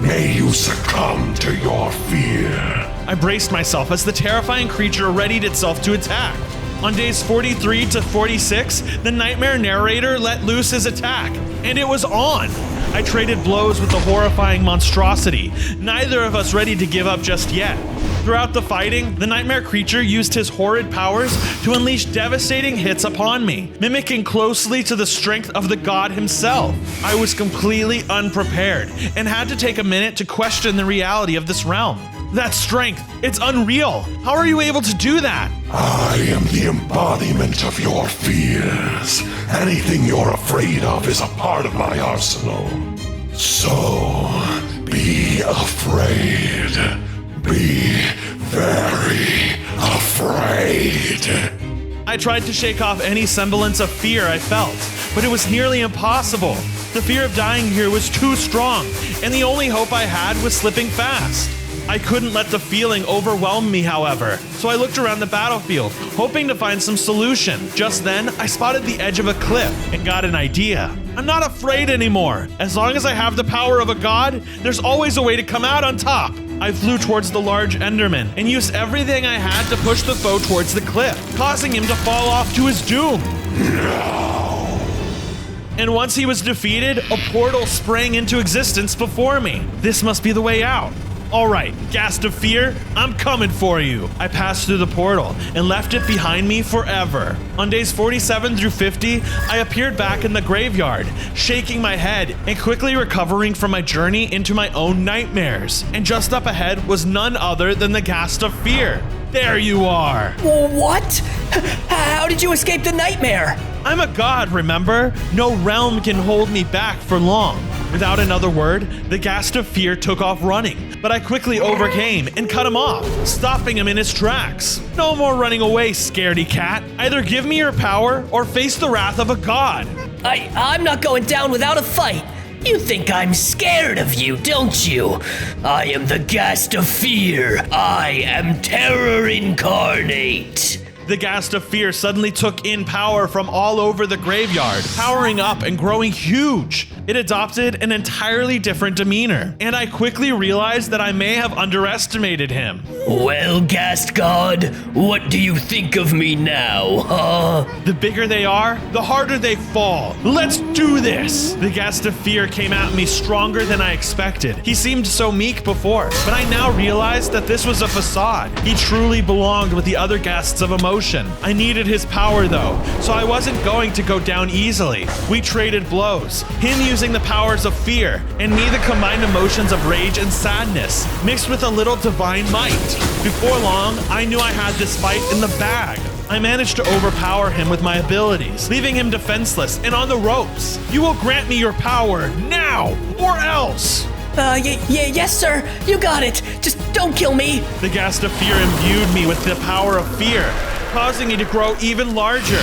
May you succumb to your fear. I braced myself as the terrifying creature readied itself to attack. On days 43 to 46, the nightmare narrator let loose his attack, and it was on. I traded blows with the horrifying monstrosity, neither of us ready to give up just yet. Throughout the fighting, the nightmare creature used his horrid powers to unleash devastating hits upon me, mimicking closely to the strength of the god himself. I was completely unprepared and had to take a minute to question the reality of this realm. That strength, it's unreal. How are you able to do that? I am the embodiment of your fears. Anything you're afraid of is a part of my arsenal. So, be afraid. Be very afraid. I tried to shake off any semblance of fear I felt, but it was nearly impossible. The fear of dying here was too strong, and the only hope I had was slipping fast. I couldn't let the feeling overwhelm me, however, so I looked around the battlefield, hoping to find some solution. Just then, I spotted the edge of a cliff and got an idea. I'm not afraid anymore. As long as I have the power of a god, there's always a way to come out on top. I flew towards the large Enderman and used everything I had to push the foe towards the cliff, causing him to fall off to his doom. And once he was defeated, a portal sprang into existence before me. This must be the way out. All right, Ghast of Fear, I'm coming for you. I passed through the portal and left it behind me forever. On days 47 through 50, I appeared back in the graveyard, shaking my head and quickly recovering from my journey into my own nightmares. And just up ahead was none other than the Ghast of Fear. There you are. What? How did you escape the nightmare? I'm a god, remember? No realm can hold me back for long. Without another word, the Ghast of Fear took off running, but I quickly overcame and cut him off, stopping him in his tracks. No more running away, scaredy cat. Either give me your power or face the wrath of a god. I'm not going down without a fight. You think I'm scared of you, don't you? I am the Ghast of Fear. I am terror incarnate. The Ghast of Fear suddenly took in power from all over the graveyard, powering up and growing huge. It adopted an entirely different demeanor, and I quickly realized that I may have underestimated him. Well, Ghast God, what do you think of me now, huh? The bigger they are, the harder they fall. Let's do this! The Ghast of Fear came at me stronger than I expected. He seemed so meek before, but I now realized that this was a facade. He truly belonged with the other Ghasts of Emotion. I needed his power though, so I wasn't going to go down easily. We traded blows, him using the powers of fear, and me the combined emotions of rage and sadness, mixed with a little divine might. Before long, I knew I had this fight in the bag. I managed to overpower him with my abilities, leaving him defenseless and on the ropes. You will grant me your power now, or else! Yes, sir. You got it. Just don't kill me. The Ghast of Fear imbued me with the power of fear, causing me to grow even larger.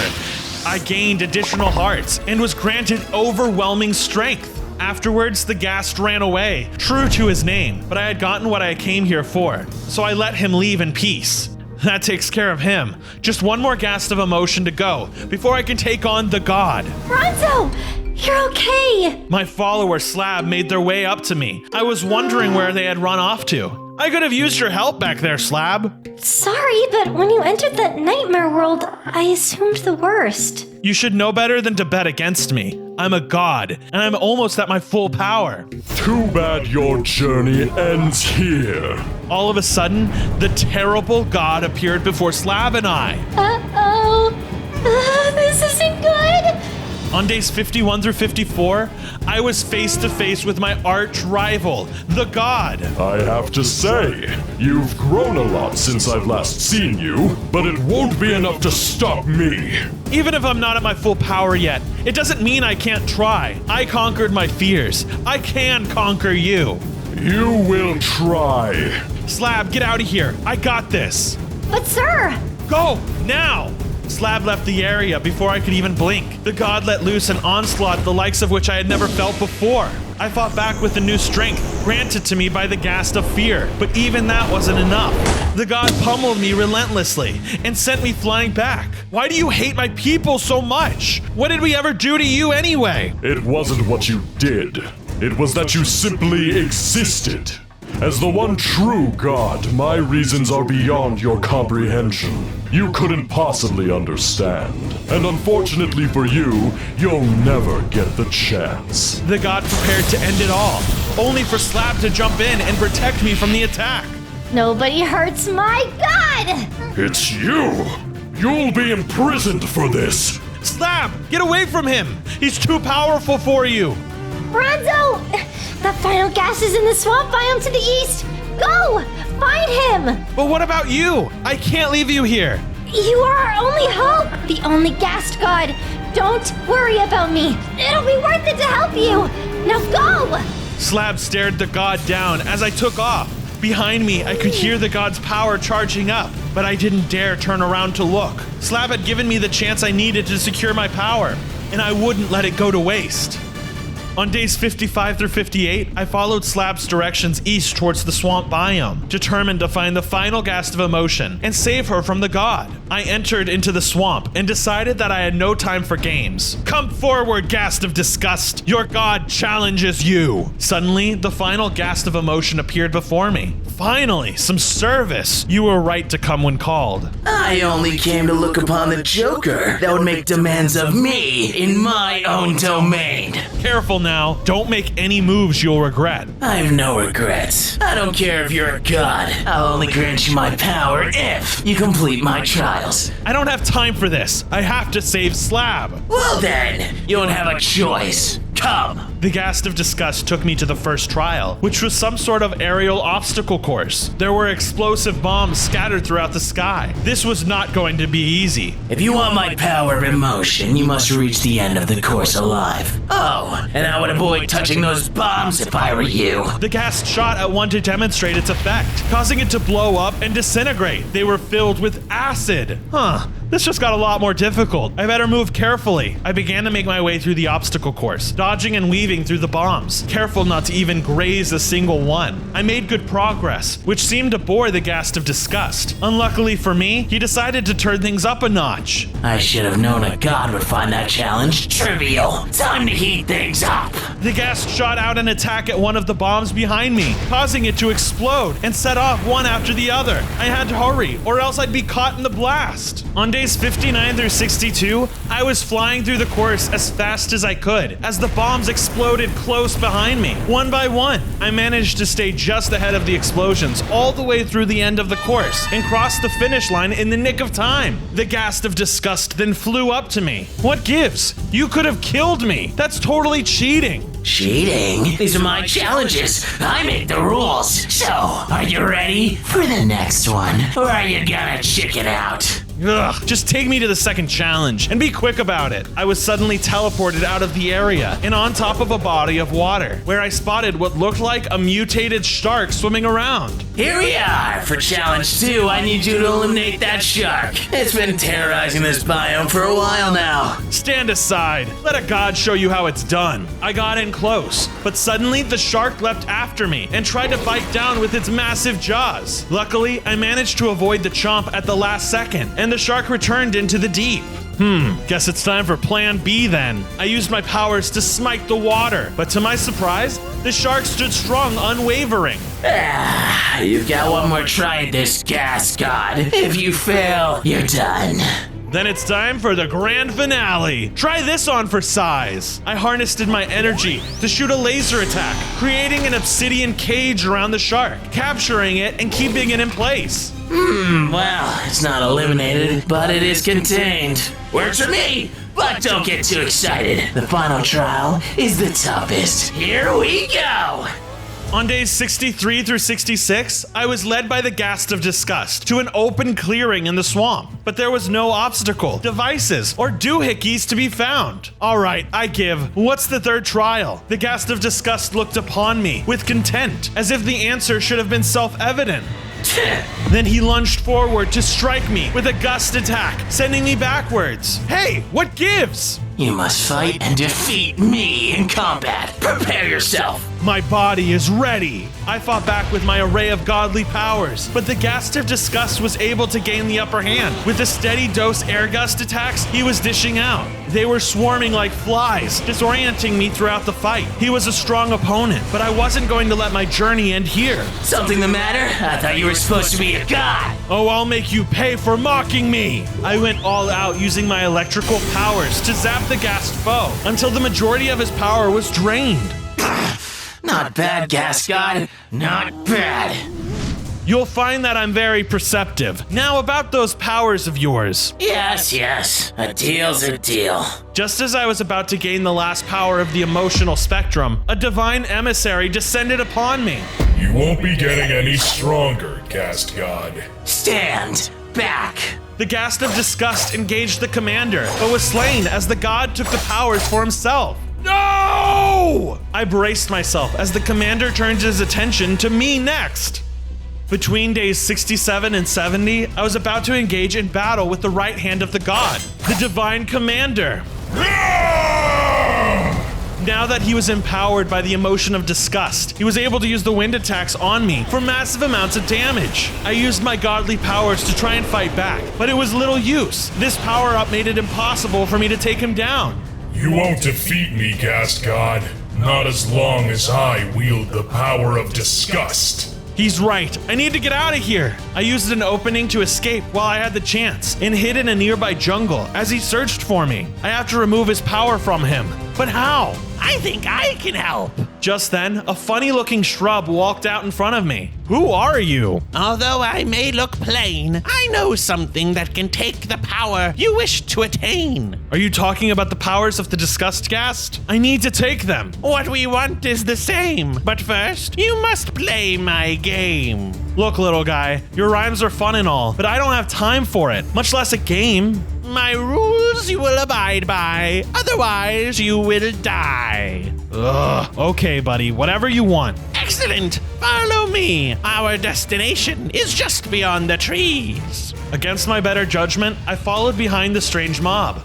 I gained additional hearts and was granted overwhelming strength. Afterwards, the Ghast ran away, true to his name, but I had gotten what I came here for, so I let him leave in peace. That takes care of him. Just one more Ghast of Emotion to go before I can take on the god. Bronzo! You're okay! My follower Slab made their way up to me. I was wondering where they had run off to. I could have used your help back there, Slab. Sorry, but when you entered that nightmare world, I assumed the worst. You should know better than to bet against me. I'm a god, and I'm almost at my full power. Too bad your journey ends here. All of a sudden, the terrible god appeared before Slab and I. Uh-oh. This isn't good. On days 51 through 54, I was face to face with my arch rival, the god. I have to say, you've grown a lot since I've last seen you, but it won't be enough to stop me. Even if I'm not at my full power yet, it doesn't mean I can't try. I conquered my fears. I can conquer you. You will try. Slab, get out of here. I got this. But sir! Go, now! Slab left the area before I could even blink. The god let loose an onslaught the likes of which I had never felt before. I fought back with a new strength granted to me by the Ghast of Fear, but even that wasn't enough. The god pummeled me relentlessly and sent me flying back. Why do you hate my people so much? What did we ever do to you anyway? It wasn't what you did. It was that you simply existed. As the one true God, my reasons are beyond your comprehension. You couldn't possibly understand. And unfortunately for you, you'll never get the chance. The god prepared to end it all, only for Slab to jump in and protect me from the attack. Nobody hurts my god! It's you! You'll be imprisoned for this! Slab, get away from him! He's too powerful for you! Bronzo! That final gas is in the swamp biome to the east! Go! Find him! But what about you? I can't leave you here. You are our only hope! The only Ghast God! Don't worry about me! It'll be worth it to help you! Now go! Slab stared the god down as I took off. Behind me, I could hear the god's power charging up, but I didn't dare turn around to look. Slab had given me the chance I needed to secure my power, and I wouldn't let it go to waste. On days 55 through 58, I followed Slab's directions east towards the swamp biome, determined to find the final Ghast of Emotion and save her from the god. I entered into the swamp and decided that I had no time for games. Come forward, Ghast of Disgust! Your god challenges you! Suddenly, the final Ghast of Emotion appeared before me. Finally, some service! You were right to come when called. I only came to look upon the Joker that would make demands of me in my own domain. Careful now, don't make any moves you'll regret. I have no regrets. I don't care if you're a god. I'll only grant you my power if you complete my trials. I don't have time for this. I have to save Slab. Well then, you don't have a choice. Come. The Ghast of Disgust took me to the first trial, which was some sort of aerial obstacle course. There were explosive bombs scattered throughout the sky. This was not going to be easy. If you want my power of emotion, you must reach the end of the course alive. Oh, and I would avoid touching those bombs if I were you. The Ghast shot at one to demonstrate its effect, causing it to blow up and disintegrate. They were filled with acid. This just got a lot more difficult. I better move carefully. I began to make my way through the obstacle course, dodging and weaving through the bombs, careful not to even graze a single one. I made good progress, which seemed to bore the Ghast of Disgust. Unluckily for me, he decided to turn things up a notch. I should have known a god would find that challenge trivial. Time to heat things up. The Ghast shot out an attack at one of the bombs behind me, causing it to explode and set off one after the other. I had to hurry, or else I'd be caught in the blast. On days 59 through 62, I was flying through the course as fast as I could, as the bombs exploded close behind me. One by one, I managed to stay just ahead of the explosions all the way through the end of the course and crossed the finish line in the nick of time. The Ghast of Disgust then flew up to me. What gives? You could have killed me. That's totally cheating. Cheating? These are my challenges. I make the rules. So, are you ready for the next one? Or are you gonna chick it out? Ugh, just take me to the second challenge and be quick about it. I was suddenly teleported out of the area and on top of a body of water, where I spotted what looked like a mutated shark swimming around. Here we are. For challenge 2, I need you to eliminate that shark. It's been terrorizing this biome for a while now. Stand aside. Let a god show you how it's done. I got in close, but suddenly the shark leapt after me and tried to bite down with its massive jaws. Luckily, I managed to avoid the chomp at the last second, and the shark returned into the deep. Guess it's time for plan B then. I used my powers to smite the water, but to my surprise, the shark stood strong, unwavering. You've got one more try at this, Ghast God. If you fail, you're done. Then it's time for the grand finale. Try this on for size. I harnessed my energy to shoot a laser attack, creating an obsidian cage around the shark, capturing it and keeping it in place. Well, it's not eliminated, but it is contained. Works for me, but don't get too excited. The final trial is the toughest. Here we go. On days 63 through 66, I was led by the Ghast of Disgust to an open clearing in the swamp, but there was no obstacle, devices, or doohickeys to be found. Alright, I give. What's the third trial? The Ghast of Disgust looked upon me with contempt, as if the answer should have been self-evident. Then he lunged forward to strike me with a gust attack, sending me backwards. Hey, what gives? You must fight and defeat me in combat. Prepare yourself. My body is ready. I fought back with my array of godly powers, but the Ghast of Disgust was able to gain the upper hand. With the steady dose air gust attacks he was dishing out, they were swarming like flies, disorienting me throughout the fight. He was a strong opponent, but I wasn't going to let my journey end here. Something the matter? I thought you were supposed to be a god. Oh, I'll make you pay for mocking me. I went all out using my electrical powers to zap the Ghast foe until the majority of his power was drained. Not bad, Ghast God. Not bad. You'll find that I'm very perceptive. Now about those powers of yours. Yes. A deal's a deal. Just as I was about to gain the last power of the emotional spectrum, a divine emissary descended upon me. You won't be getting any stronger, Ghast God. Stand back. The Ghast of Disgust engaged the commander, but was slain as the god took the powers for himself. No! I braced myself as the commander turned his attention to me next. Between days 67 and 70, I was about to engage in battle with the right hand of the god, the divine commander. Now that he was empowered by the emotion of disgust, he was able to use the wind attacks on me for massive amounts of damage. I used my godly powers to try and fight back, but it was little use. This power-up made it impossible for me to take him down. You won't defeat me, Ghast God. Not as long as I wield the power of disgust. He's right. I need to get out of here. I used an opening to escape while I had the chance and hid in a nearby jungle as he searched for me. I have to remove his power from him. But how? I think I can help. Just then, a funny-looking shrub walked out in front of me. Who are you? Although I may look plain, I know something that can take the power you wish to attain. Are you talking about the powers of the Disgust Ghast? I need to take them. What we want is the same, but first, you must play my game. Look, little guy, your rhymes are fun and all, but I don't have time for it, much less a game. My rules you will abide by, otherwise you will die. Ugh. Okay, buddy, whatever you want. Excellent. Follow me. Our destination is just beyond the trees. Against my better judgment, I followed behind the strange mob.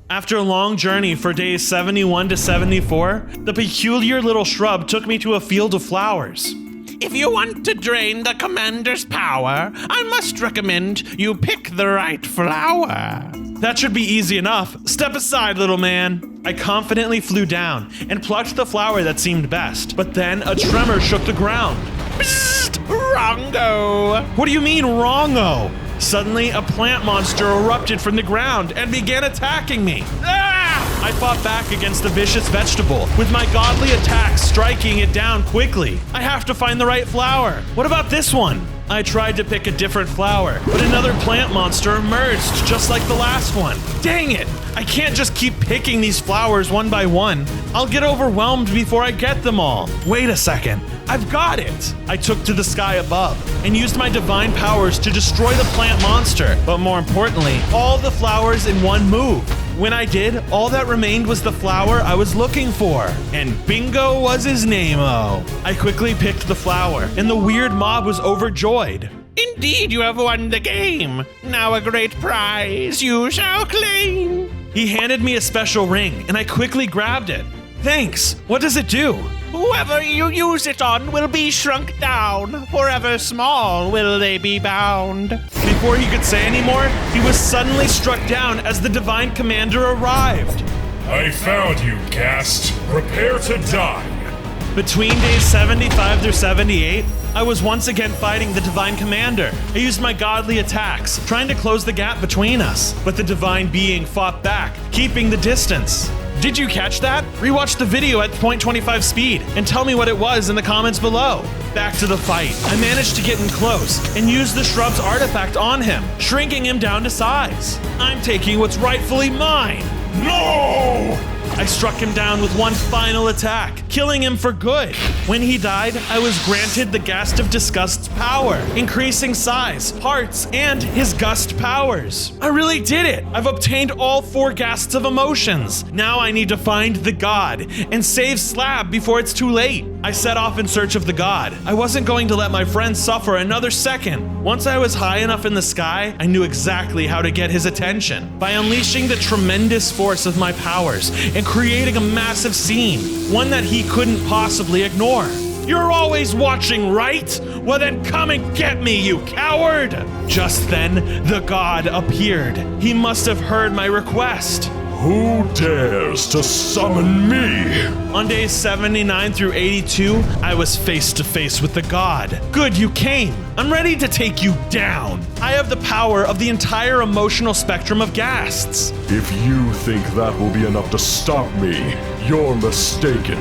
After a long journey for days 71 to 74, the peculiar little shrub took me to a field of flowers. If you want to drain the commander's power, I must recommend you pick the right flower. That should be easy enough. Step aside, little man. I confidently flew down and plucked the flower that seemed best, but then a tremor shook the ground. Psst! Wrongo! What do you mean, wrongo? Suddenly, a plant monster erupted from the ground and began attacking me. Ah! I fought back against the vicious vegetable, with my godly attacks striking it down quickly. I have to find the right flower. What about this one? I tried to pick a different flower, but another plant monster emerged just like the last one. Dang it! I can't just keep picking these flowers one by one. I'll get overwhelmed before I get them all. Wait a second. I've got it! I took to the sky above and used my divine powers to destroy the plant monster, but more importantly, all the flowers in one move. When I did, all that remained was the flower I was looking for, and bingo was his name-o. I quickly picked the flower, and the weird mob was overjoyed. Indeed, you have won the game. Now a great prize you shall claim. He handed me a special ring, and I quickly grabbed it. Thanks. What does it do? Whoever you use it on will be shrunk down. Forever small will they be bound. Before he could say any more, he was suddenly struck down as the divine commander arrived. I found you, Ghast. Prepare to die. Between days 75 through 78, I was once again fighting the divine commander. I used my godly attacks, trying to close the gap between us, but the divine being fought back, keeping the distance. Did you catch that? Rewatch the video at 0.25 speed and tell me what it was in the comments below. Back to the fight. I managed to get in close and use the shrub's artifact on him, shrinking him down to size. I'm taking what's rightfully mine. No! I struck him down with one final attack, killing him for good. When he died, I was granted the Ghast of Disgust's power, increasing size, hearts, and his gust powers. I really did it! I've obtained all 4 Ghasts of emotions. Now I need to find the god and save Slab before it's too late. I set off in search of the god. I wasn't going to let my friend suffer another second. Once I was high enough in the sky, I knew exactly how to get his attention. By unleashing the tremendous force of my powers and creating a massive scene, one that he couldn't possibly ignore. You're always watching, right? Well then come and get me, you coward! Just then, the god appeared. He must have heard my request. Who dares to summon me? On days 79 through 82, I was face to face with the god. Good, you came. I'm ready to take you down. I have the power of the entire emotional spectrum of ghasts. If you think that will be enough to stop me, you're mistaken.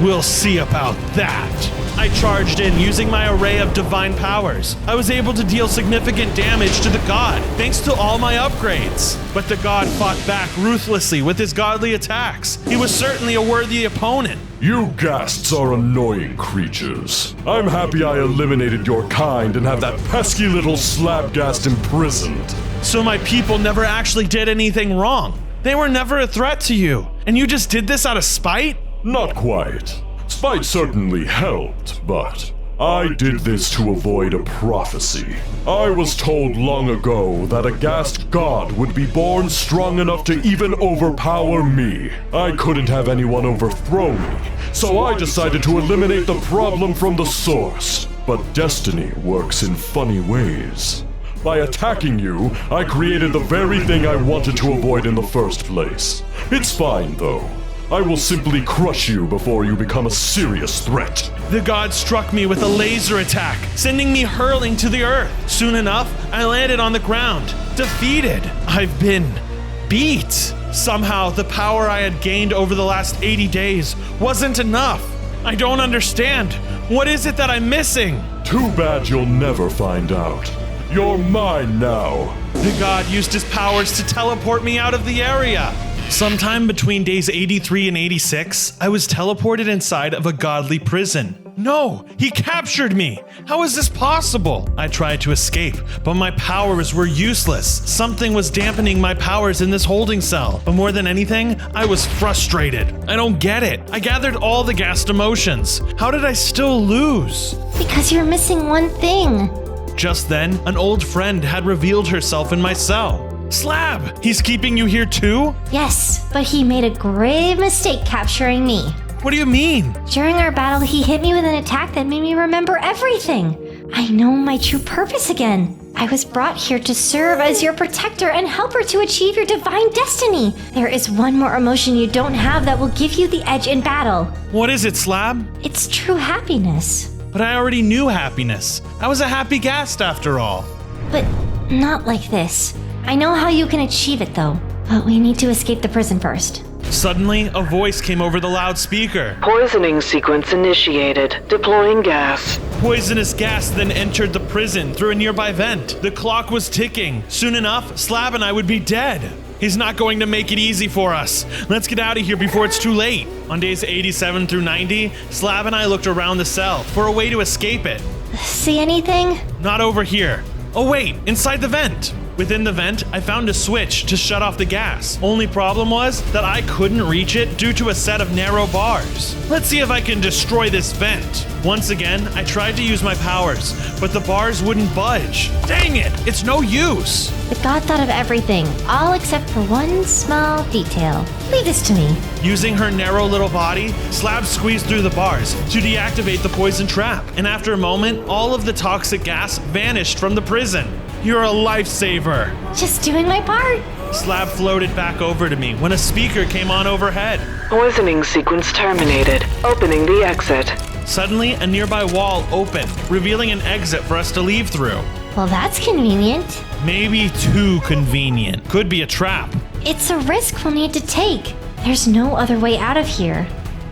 We'll see about that. I charged in using my array of divine powers. I was able to deal significant damage to the god, thanks to all my upgrades. But the god fought back ruthlessly with his godly attacks. He was certainly a worthy opponent. You ghasts are annoying creatures. I'm happy I eliminated your kind and have that pesky little slabghast imprisoned. So my people never actually did anything wrong. They were never a threat to you, and you just did this out of spite? Not quite. Spite certainly helped, but I did this to avoid a prophecy. I was told long ago that a Ghast God would be born strong enough to even overpower me. I couldn't have anyone overthrow me, so I decided to eliminate the problem from the source. But destiny works in funny ways. By attacking you, I created the very thing I wanted to avoid in the first place. It's fine, though. I will simply crush you before you become a serious threat. The god struck me with a laser attack, sending me hurling to the earth. Soon enough, I landed on the ground, defeated. I've been beat. Somehow, the power I had gained over the last 80 days wasn't enough. I don't understand. What is it that I'm missing? Too bad you'll never find out. You're mine now. The god used his powers to teleport me out of the area. Sometime between days 83 and 86, I was teleported inside of a godly prison. No, he captured me. How is this possible? I tried to escape, but my powers were useless. Something was dampening my powers in this holding cell. But more than anything, I was frustrated. I don't get it. I gathered all the ghast emotions. How did I still lose? Because you're missing one thing. Just then, an old friend had revealed herself in my cell. Slab! He's keeping you here too? Yes, but he made a grave mistake capturing me. What do you mean? During our battle, he hit me with an attack that made me remember everything. I know my true purpose again. I was brought here to serve as your protector and helper to achieve your divine destiny. There is one more emotion you don't have that will give you the edge in battle. What is it, Slab? It's true happiness. But I already knew happiness. I was a happy ghast after all. But not like this. I know how you can achieve it though, but we need to escape the prison first. Suddenly, a voice came over the loudspeaker. Poisoning sequence initiated. Deploying gas. Poisonous gas then entered the prison through a nearby vent. The clock was ticking. Soon enough, Slab and I would be dead. He's not going to make it easy for us. Let's get out of here before it's too late. On days 87 through 90, Slab and I looked around the cell for a way to escape it. See anything? Not over here. Oh wait, inside the vent. Within the vent, I found a switch to shut off the gas. Only problem was that I couldn't reach it due to a set of narrow bars. Let's see if I can destroy this vent. Once again, I tried to use my powers, but the bars wouldn't budge. Dang it, it's no use. The god thought of everything, all except for one small detail. Leave this to me. Using her narrow little body, Slab squeezed through the bars to deactivate the poison trap. And after a moment, all of the toxic gas vanished from the prison. You're a lifesaver. Just doing my part. Slab floated back over to me when a speaker came on overhead. Poisoning sequence terminated. Opening the exit. Suddenly, a nearby wall opened, revealing an exit for us to leave through. Well, that's convenient. Maybe too convenient. Could be a trap. It's a risk we'll need to take. There's no other way out of here.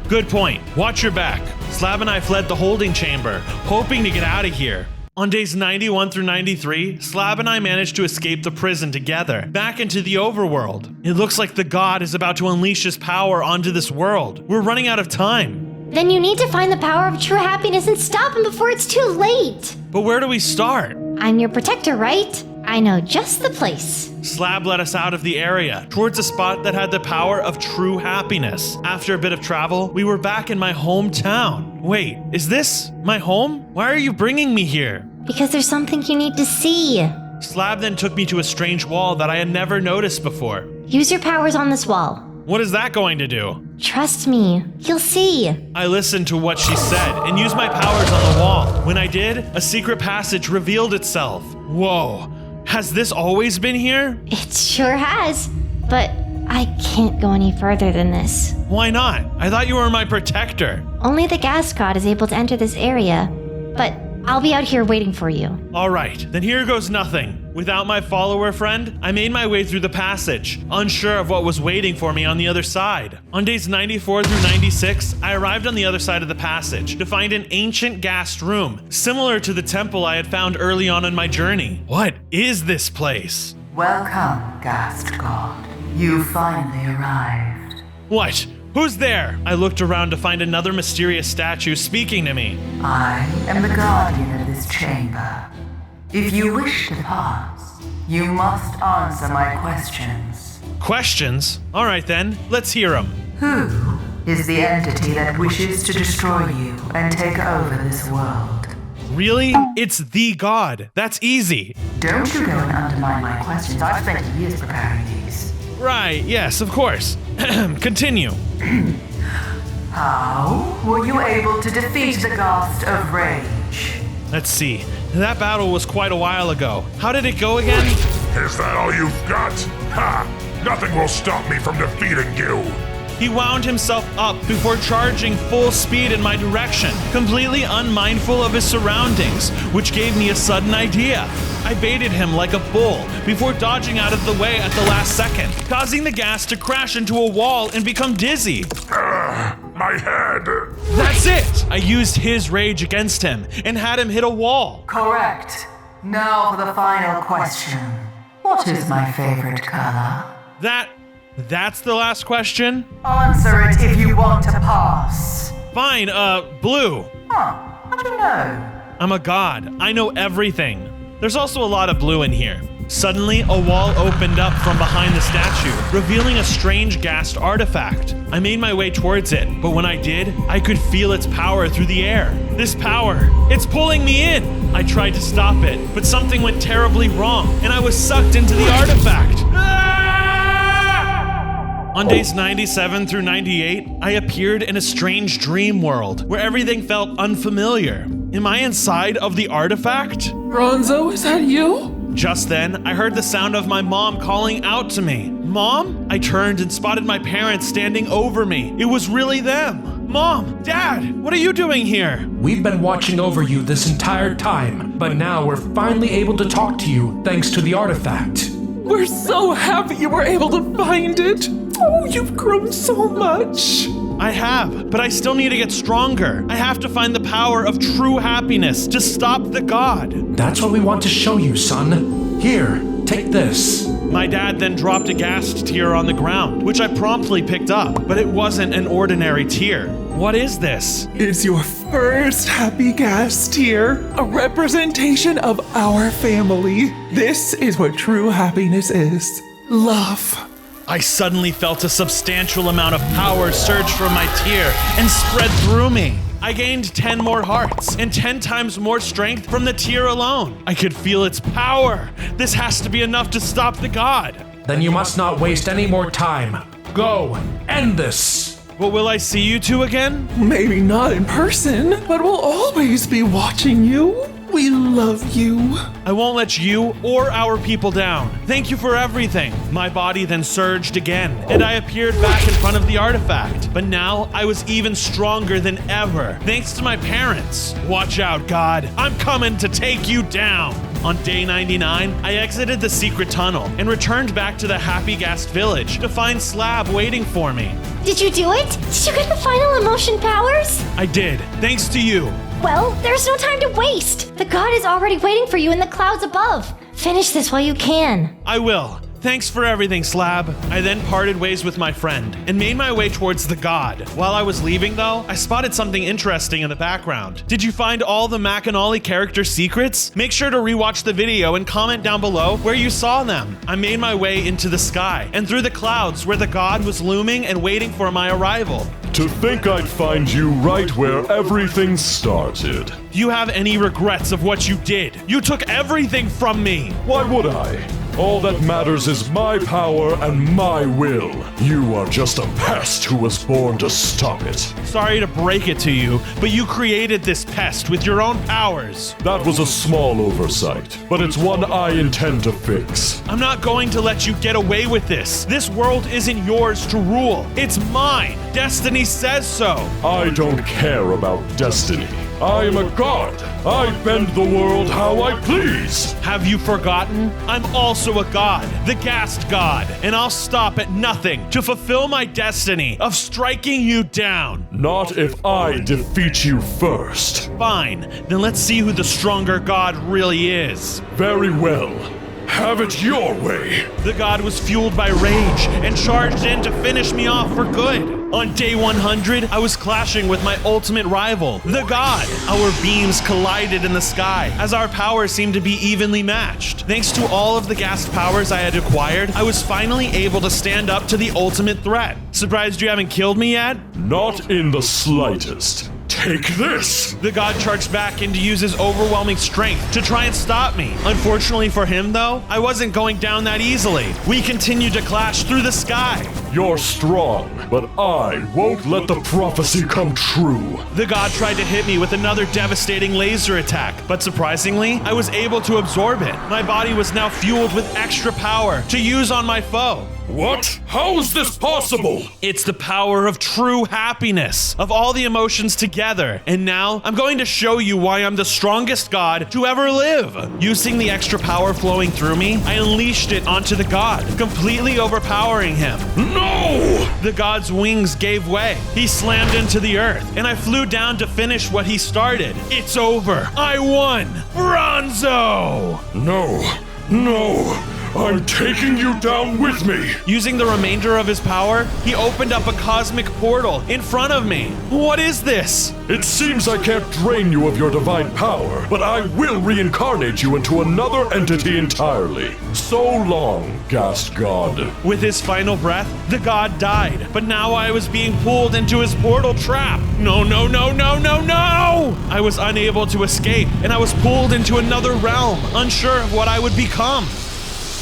Good point. Watch your back. Slab and I fled the holding chamber, hoping to get out of here. On days 91 through 93, Slab and I managed to escape the prison together, back into the overworld. It looks like the god is about to unleash his power onto this world. We're running out of time. Then you need to find the power of true happiness and stop him before it's too late. But where do we start? I'm your protector, right? I know just the place. Slab led us out of the area, towards a spot that had the power of true happiness. After a bit of travel, we were back in my hometown. Wait, is this my home? Why are you bringing me here? Because there's something you need to see. Slab then took me to a strange wall that I had never noticed before. Use your powers on this wall. What is that going to do? Trust me, you'll see. I listened to what she said and used my powers on the wall. When I did, a secret passage revealed itself. Whoa, has this always been here? It sure has, but I can't go any further than this. Why not? I thought you were my protector. Only the Ghast God is able to enter this area, but I'll be out here waiting for you. All right, then here goes nothing. Without my follower friend, I made my way through the passage, unsure of what was waiting for me on the other side. On days 94 through 96, I arrived on the other side of the passage to find an ancient Ghast room, similar to the temple I had found early on in my journey. What is this place? Welcome, Ghast God. You finally arrived. What? Who's there? I looked around to find another mysterious statue speaking to me. I am the guardian of this chamber. If you wish to pass, you must answer my questions. Questions? All right then, let's hear them. Who is the entity that wishes to destroy you and take over this world? Really? It's the God. That's easy. Don't you go and undermine my questions. I've spent years preparing these. Right, yes, of course. Continue. How were you able to defeat the Ghast of Rage? Let's see. That battle was quite a while ago. How did it go again? Is that all you've got? Ha! Nothing will stop me from defeating you. He wound himself up before charging full speed in my direction, completely unmindful of his surroundings, which gave me a sudden idea. I baited him like a bull before dodging out of the way at the last second, causing the gas to crash into a wall and become dizzy. My head. That's it! I used his rage against him and had him hit a wall. Correct. Now for the final question. What is my favorite color? That's the last question? Answer it if you want to pass. Fine, blue. How do you know? I'm a god. I know everything. There's also a lot of blue in here. Suddenly, a wall opened up from behind the statue, revealing a strange Ghast artifact. I made my way towards it, but when I did, I could feel its power through the air. This power, it's pulling me in. I tried to stop it, but something went terribly wrong, and I was sucked into the artifact. On days 97 through 98, I appeared in a strange dream world where everything felt unfamiliar. Am I inside of the artifact? Bronzo, is that you? Just then, I heard the sound of my mom calling out to me. Mom? I turned and spotted my parents standing over me. It was really them. Mom, Dad, what are you doing here? We've been watching over you this entire time, but now we're finally able to talk to you thanks to the artifact. We're so happy you were able to find it. Oh, you've grown so much. I have, but I still need to get stronger. I have to find the power of true happiness to stop the god. That's what we want to show you, son. Here, take this. My dad then dropped a Ghast tear on the ground, which I promptly picked up, but it wasn't an ordinary tear. What is this? It's your first Happy Ghast tear, a representation of our family. This is what true happiness is. Love. I suddenly felt a substantial amount of power surge from my tear and spread through me. I gained 10 more hearts and 10 times more strength from the tear alone. I could feel its power. This has to be enough to stop the god. Then you must not waste any more time. Go, end this. But will I see you two again? Maybe not in person, but we'll always be watching you. We love you. I won't let you or our people down. Thank you for everything. My body then surged again, and I appeared back in front of the artifact. But now I was even stronger than ever, thanks to my parents. Watch out, God. I'm coming to take you down. On day 99, I exited the secret tunnel and returned back to the Happy Ghast village to find Slab waiting for me. Did you do it? Did you get the final emotion powers? I did, thanks to you. Well, there's no time to waste. The god is already waiting for you in the clouds above. Finish this while you can. I will. Thanks for everything, Slab. I then parted ways with my friend and made my way towards the god. While I was leaving though, I spotted something interesting in the background. Did you find all the Macanali character secrets? Make sure to rewatch the video and comment down below where you saw them. I made my way into the sky and through the clouds where the god was looming and waiting for my arrival. To think I'd find you right where everything started. Do you have any regrets of what you did? You took everything from me. Why would I? All that matters is my power and my will. You are just a pest who was born to stop it. Sorry to break it to you, but you created this pest with your own powers. That was a small oversight, but it's one I intend to fix. I'm not going to let you get away with this. This world isn't yours to rule. It's mine. Destiny says so. I don't care about destiny. I am a god. I bend the world how I please. Have you forgotten? I'm also a god, the Ghast God, and I'll stop at nothing to fulfill my destiny of striking you down. Not if I defeat you first. Fine, then let's see who the stronger god really is. Very well. Have it your way. The god was fueled by rage and charged in to finish me off for good. On day 100, I was clashing with my ultimate rival, the god. Our beams collided in the sky as our powers seemed to be evenly matched. Thanks to all of the Ghast powers I had acquired, I was finally able to stand up to the ultimate threat. Surprised you haven't killed me yet? Not in the slightest. Take this! The god charged back in to use his overwhelming strength to try and stop me. Unfortunately for him though, I wasn't going down that easily. We continued to clash through the sky. You're strong, but I won't let the prophecy come true. The god tried to hit me with another devastating laser attack, but surprisingly, I was able to absorb it. My body was now fueled with extra power to use on my foe. What? How is this possible? It's the power of true happiness, of all the emotions together. And now, I'm going to show you why I'm the strongest god to ever live. Using the extra power flowing through me, I unleashed it onto the god, completely overpowering him. No! The god's wings gave way. He slammed into the earth, and I flew down to finish what he started. It's over. I won. Bronzo! No. I'm taking you down with me! Using the remainder of his power, he opened up a cosmic portal in front of me. What is this? It seems I can't drain you of your divine power, but I will reincarnate you into another entity entirely. So long, Ghast God. With his final breath, the god died, but now I was being pulled into his portal trap. No! I was unable to escape, and I was pulled into another realm, unsure of what I would become.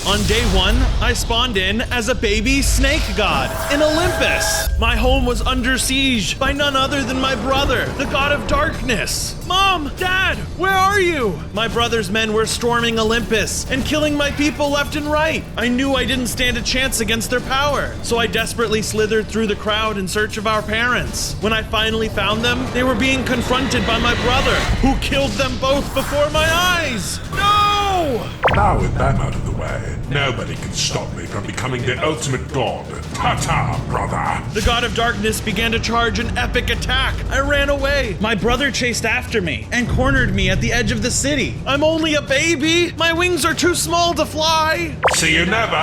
On day 1, I spawned in as a baby snake god in Olympus. My home was under siege by none other than my brother, the god of darkness. Mom, Dad, where are you? My brother's men were storming Olympus and killing my people left and right. I knew I didn't stand a chance against their power, so I desperately slithered through the crowd in search of our parents. When I finally found them, they were being confronted by my brother, who killed them both before my eyes. No! Now with them out of the way, nobody can stop me from becoming the ultimate god. Ta-ta, brother! The god of darkness began to charge an epic attack. I ran away. My brother chased after me and cornered me at the edge of the city. I'm only a baby. My wings are too small to fly. See you never.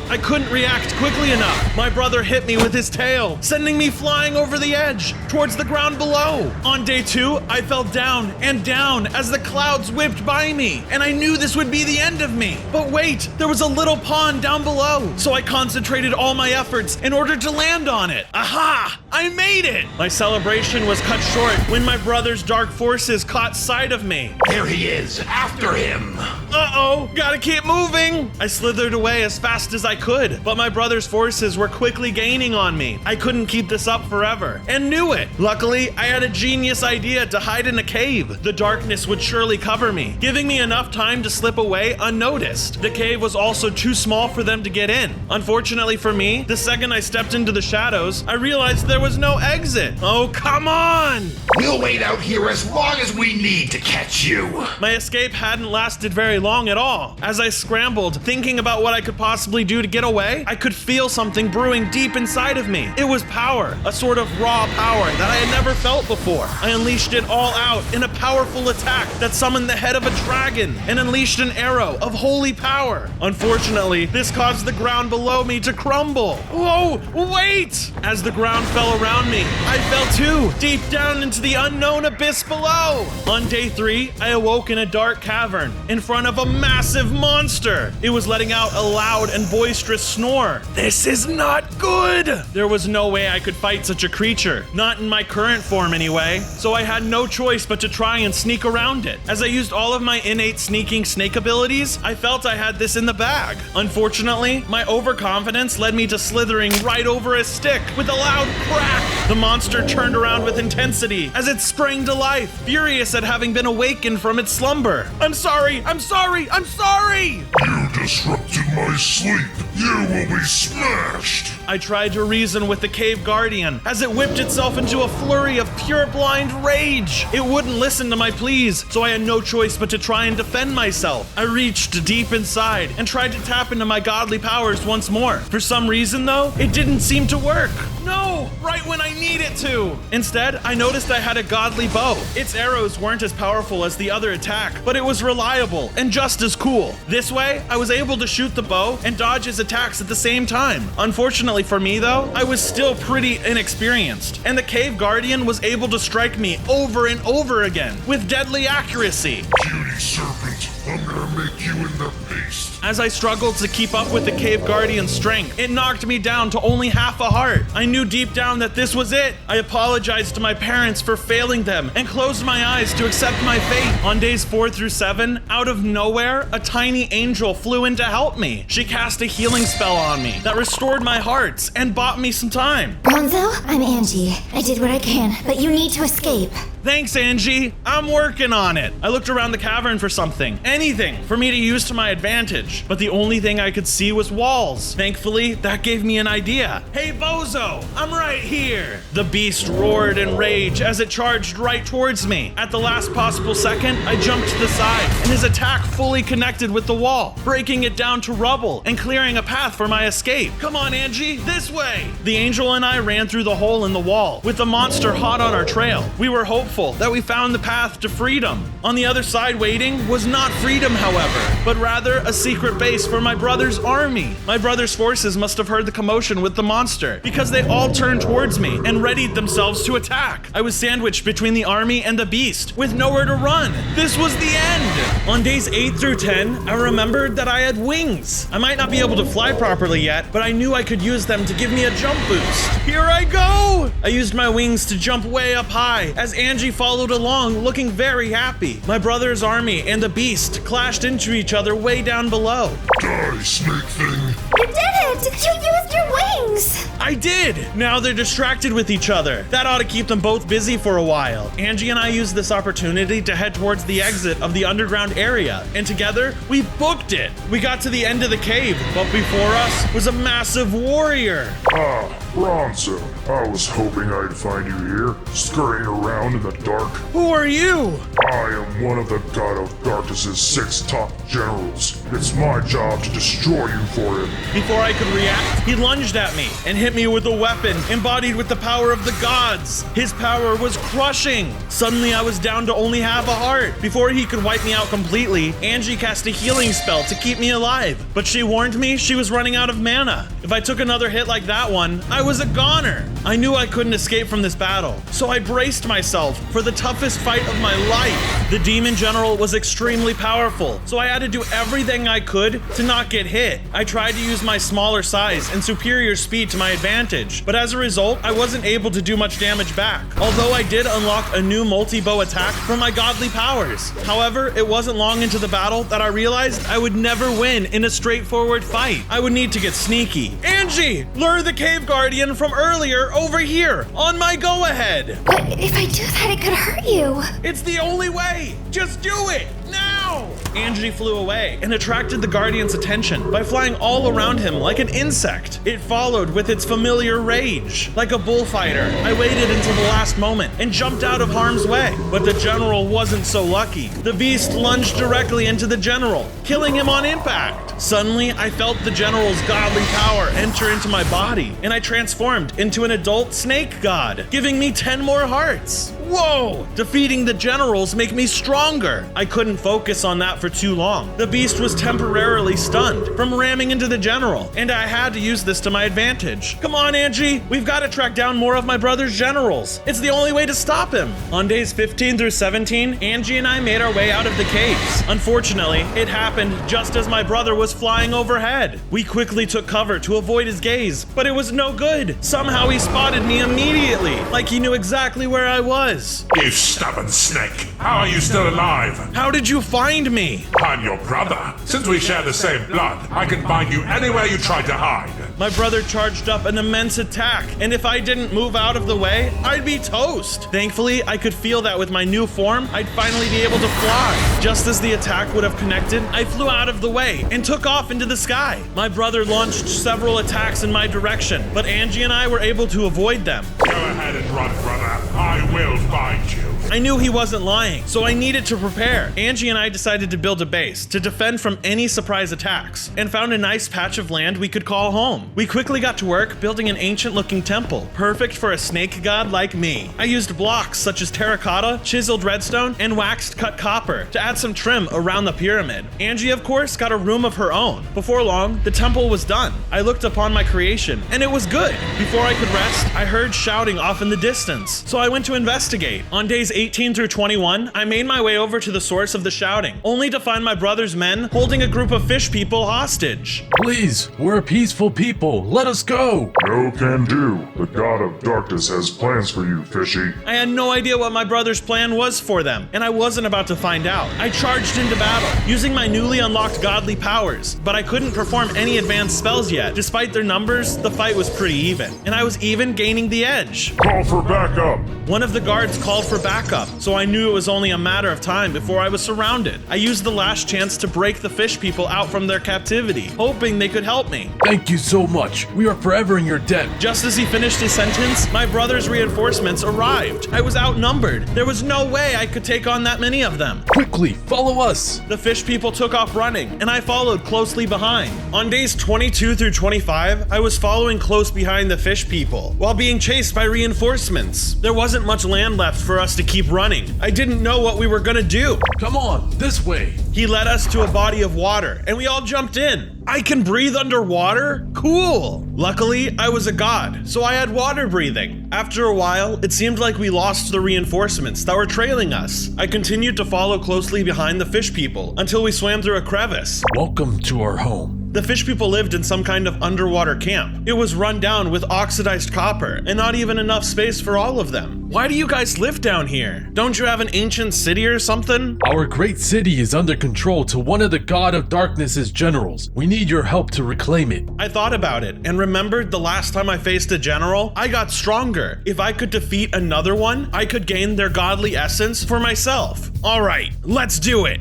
I couldn't react quickly enough. My brother hit me with his tail, sending me flying over the edge towards the ground below. On day 2, I fell down and down as the clouds whipped by me, and I knew this would be the end of me. But wait, there was a little pond down below, so I concentrated all my efforts in order to land on it. Aha! I made it! My celebration was cut short when my brother's dark forces caught sight of me. Here he is, after him! Uh-oh, gotta keep moving! I slithered away as fast as I could, but my brother's forces were quickly gaining on me. I couldn't keep this up forever, and knew it. Luckily, I had a genius idea to hide in a cave. The darkness would surely cover me, giving me enough time to slip away unnoticed. The cave was also too small for them to get in. Unfortunately for me, the second I stepped into the shadows, I realized there there was no exit. Oh, come on! We'll wait out here as long as we need to catch you. My escape hadn't lasted very long at all. As I scrambled, thinking about what I could possibly do to get away, I could feel something brewing deep inside of me. It was power, a sort of raw power that I had never felt before. I unleashed it all out in a powerful attack that summoned the head of a dragon and unleashed an arrow of holy power. Unfortunately, this caused the ground below me to crumble. Whoa, wait! As the ground fell around me, I fell too, deep down into the unknown abyss below. On day 3, I awoke in a dark cavern in front of a massive monster. It was letting out a loud and boisterous snore. This is not good! There was no way I could fight such a creature, not in my current form anyway, so I had no choice but to try and sneak around it. As I used all of my innate sneaking snake abilities, I felt I had this in the bag. Unfortunately, my overconfidence led me to slithering right over a stick with a loud crack. The monster turned around with intensity as it sprang to life, furious at having been awakened from its slumber. I'm sorry! I'm sorry! I'm sorry! You disrupted my sleep. You will be smashed. I tried to reason with the cave guardian as it whipped itself into a flurry of pure blind rage. It wouldn't listen to my pleas, so I had no choice but to try and defend myself. I reached deep inside and tried to tap into my godly powers once more. For some reason though, it didn't seem to work. No, right when I need it to. Instead, I noticed I had a godly bow. Its arrows weren't as powerful as the other attack, but it was reliable and just as cool. This way, I was able to shoot the bow and dodge his attacks at the same time. Unfortunately for me though, I was still pretty inexperienced, and the cave guardian was able to strike me over and over again with deadly accuracy. Beauty serpent, I'm gonna make you in the paste. As I struggled to keep up with the cave guardian's strength, it knocked me down to only half a heart. I knew deep down that this was it. I apologized to my parents for failing them and closed my eyes to accept my fate. On days 4 through 7, out of nowhere, a tiny angel flew in to help me. She cast a healing spell on me that restored my hearts and bought me some time. Bronzo, I'm Angie. I did what I can, but you need to escape. Thanks, Angie. I'm working on it. I looked around the cavern for something, anything, for me to use to my advantage, but the only thing I could see was walls. Thankfully, that gave me an idea. Hey, Bozo, I'm right here. The beast roared in rage as it charged right towards me. At the last possible second, I jumped to the side, and his attack fully connected with the wall, breaking it down to rubble and clearing a path for my escape. Come on, Angie, this way. The angel and I ran through the hole in the wall, with the monster hot on our trail. We were hopeful that we found the path to freedom. On the other side waiting was not freedom, however, but rather a secret base for my brother's army. My brother's forces must have heard the commotion with the monster, because they all turned towards me and readied themselves to attack. I was sandwiched between the army and the beast, with nowhere to run. This was the end. On days 8 through 10, I remembered that I had wings. I might not be able to fly properly yet, but I knew I could use them to give me a jump boost. Here I go! I used my wings to jump way up high, as Angie followed along, looking very happy. My brother's army and the beast clashed into each other way down below. Die, snake thing. You did it! You used your wings! I did! Now they're distracted with each other. That ought to keep them both busy for a while. Angie and I used this opportunity to head towards the exit of the underground area, and together, we booked it. We got to the end of the cave, but before us was a massive warrior. Ah, Bronzo. I was hoping I'd find you here, scurrying around in the dark. Who are you? I am one of the God of Darkness's 6 top generals. It's my job to destroy you for him. Before I could react, he lunged at me and hit me with a weapon embodied with the power of the gods. His power was crushing. Suddenly I was down to only half a heart. Before he could wipe me out completely, Angie cast a healing spell to keep me alive. But she warned me she was running out of mana. If I took another hit like that one, I was a goner. I knew I couldn't escape from this battle, so I braced myself for the toughest fight of my life. The demon general was extremely powerful, so I had to do everything I could to not get hit. I tried to use my smaller size and superior speed to my advantage, but as a result, I wasn't able to do much damage back, although I did unlock a new multi-bow attack from my godly powers. However, it wasn't long into the battle that I realized I would never win in a straightforward fight. I would need to get sneaky. Angie, lure the cave guardian from earlier over here on my go-ahead. But if I do that, it could hurt you. It's the only way. Just do it now. Angie flew away and attracted the Guardian's attention by flying all around him like an insect. It followed with its familiar rage. Like a bullfighter, I waited until the last moment and jumped out of harm's way. But the general wasn't so lucky. The beast lunged directly into the general, killing him on impact. Suddenly, I felt the general's godly power enter into my body, and I transformed into an adult snake god, giving me 10 more hearts. Whoa! Defeating the generals make me stronger. I couldn't focus on that for too long. The beast was temporarily stunned from ramming into the general, and I had to use this to my advantage. Come on, Angie, we've got to track down more of my brother's generals. It's the only way to stop him. On days 15 through 17, Angie and I made our way out of the caves. Unfortunately, it happened just as my brother was flying overhead. We quickly took cover to avoid his gaze, but it was no good. Somehow he spotted me immediately, like he knew exactly where I was. You stubborn snake! How are you still alive? How did you find me? I'm your brother. Since we share the same blood, I can find you anywhere you tried to hide. My brother charged up an immense attack, and if I didn't move out of the way, I'd be toast. Thankfully, I could feel that with my new form, I'd finally be able to fly. Just as the attack would have connected, I flew out of the way and took off into the sky. My brother launched several attacks in my direction, but Angie and I were able to avoid them. Go ahead and run, brother. I will find you. I knew he wasn't lying, so I needed to prepare. Angie and I decided to build a base to defend from any surprise attacks, and found a nice patch of land we could call home. We quickly got to work building an ancient-looking temple, perfect for a snake god like me. I used blocks such as terracotta, chiseled redstone, and waxed cut copper to add some trim around the pyramid. Angie, of course, got a room of her own. Before long, the temple was done. I looked upon my creation, and it was good. Before I could rest, I heard shouting off in the distance, so I went to investigate. On days 18 through 21, I made my way over to the source of the shouting, only to find my brother's men holding a group of fish people hostage. Please, we're a peaceful people. Let us go. No can do. The God of Darkness has plans for you, Fishy. I had no idea what my brother's plan was for them, and I wasn't about to find out. I charged into battle, using my newly unlocked godly powers, but I couldn't perform any advanced spells yet. Despite their numbers, the fight was pretty even, and I was even gaining the edge. Call for backup. One of the guards called for backup, so I knew it was only a matter of time before I was surrounded. I used the last chance to break the fish people out from their captivity, hoping they could help me. Thank you so much. We are forever in your debt. Just as he finished his sentence, my brother's reinforcements arrived. I was outnumbered. There was no way I could take on that many of them. Quickly, follow us. The fish people took off running, and I followed closely behind. On days 22 through 25, I was following close behind the fish people, while being chased by reinforcements. There wasn't much land left for us to keep running. I didn't know what we were gonna do. Come on, this way. He led us to a body of water, and we all jumped in. I can breathe underwater? Cool! Luckily, I was a god, so I had water breathing. After a while, it seemed like we lost the reinforcements that were trailing us. I continued to follow closely behind the fish people until we swam through a crevice. Welcome to our home. The fish people lived in some kind of underwater camp. It was run down with oxidized copper and not even enough space for all of them. Why do you guys live down here? Don't you have an ancient city or something? Our great city is under control to one of the God of Darkness's generals. We need your help to reclaim it. I thought about it and remembered the last time I faced a general, I got stronger. If I could defeat another one, I could gain their godly essence for myself. All right, let's do it.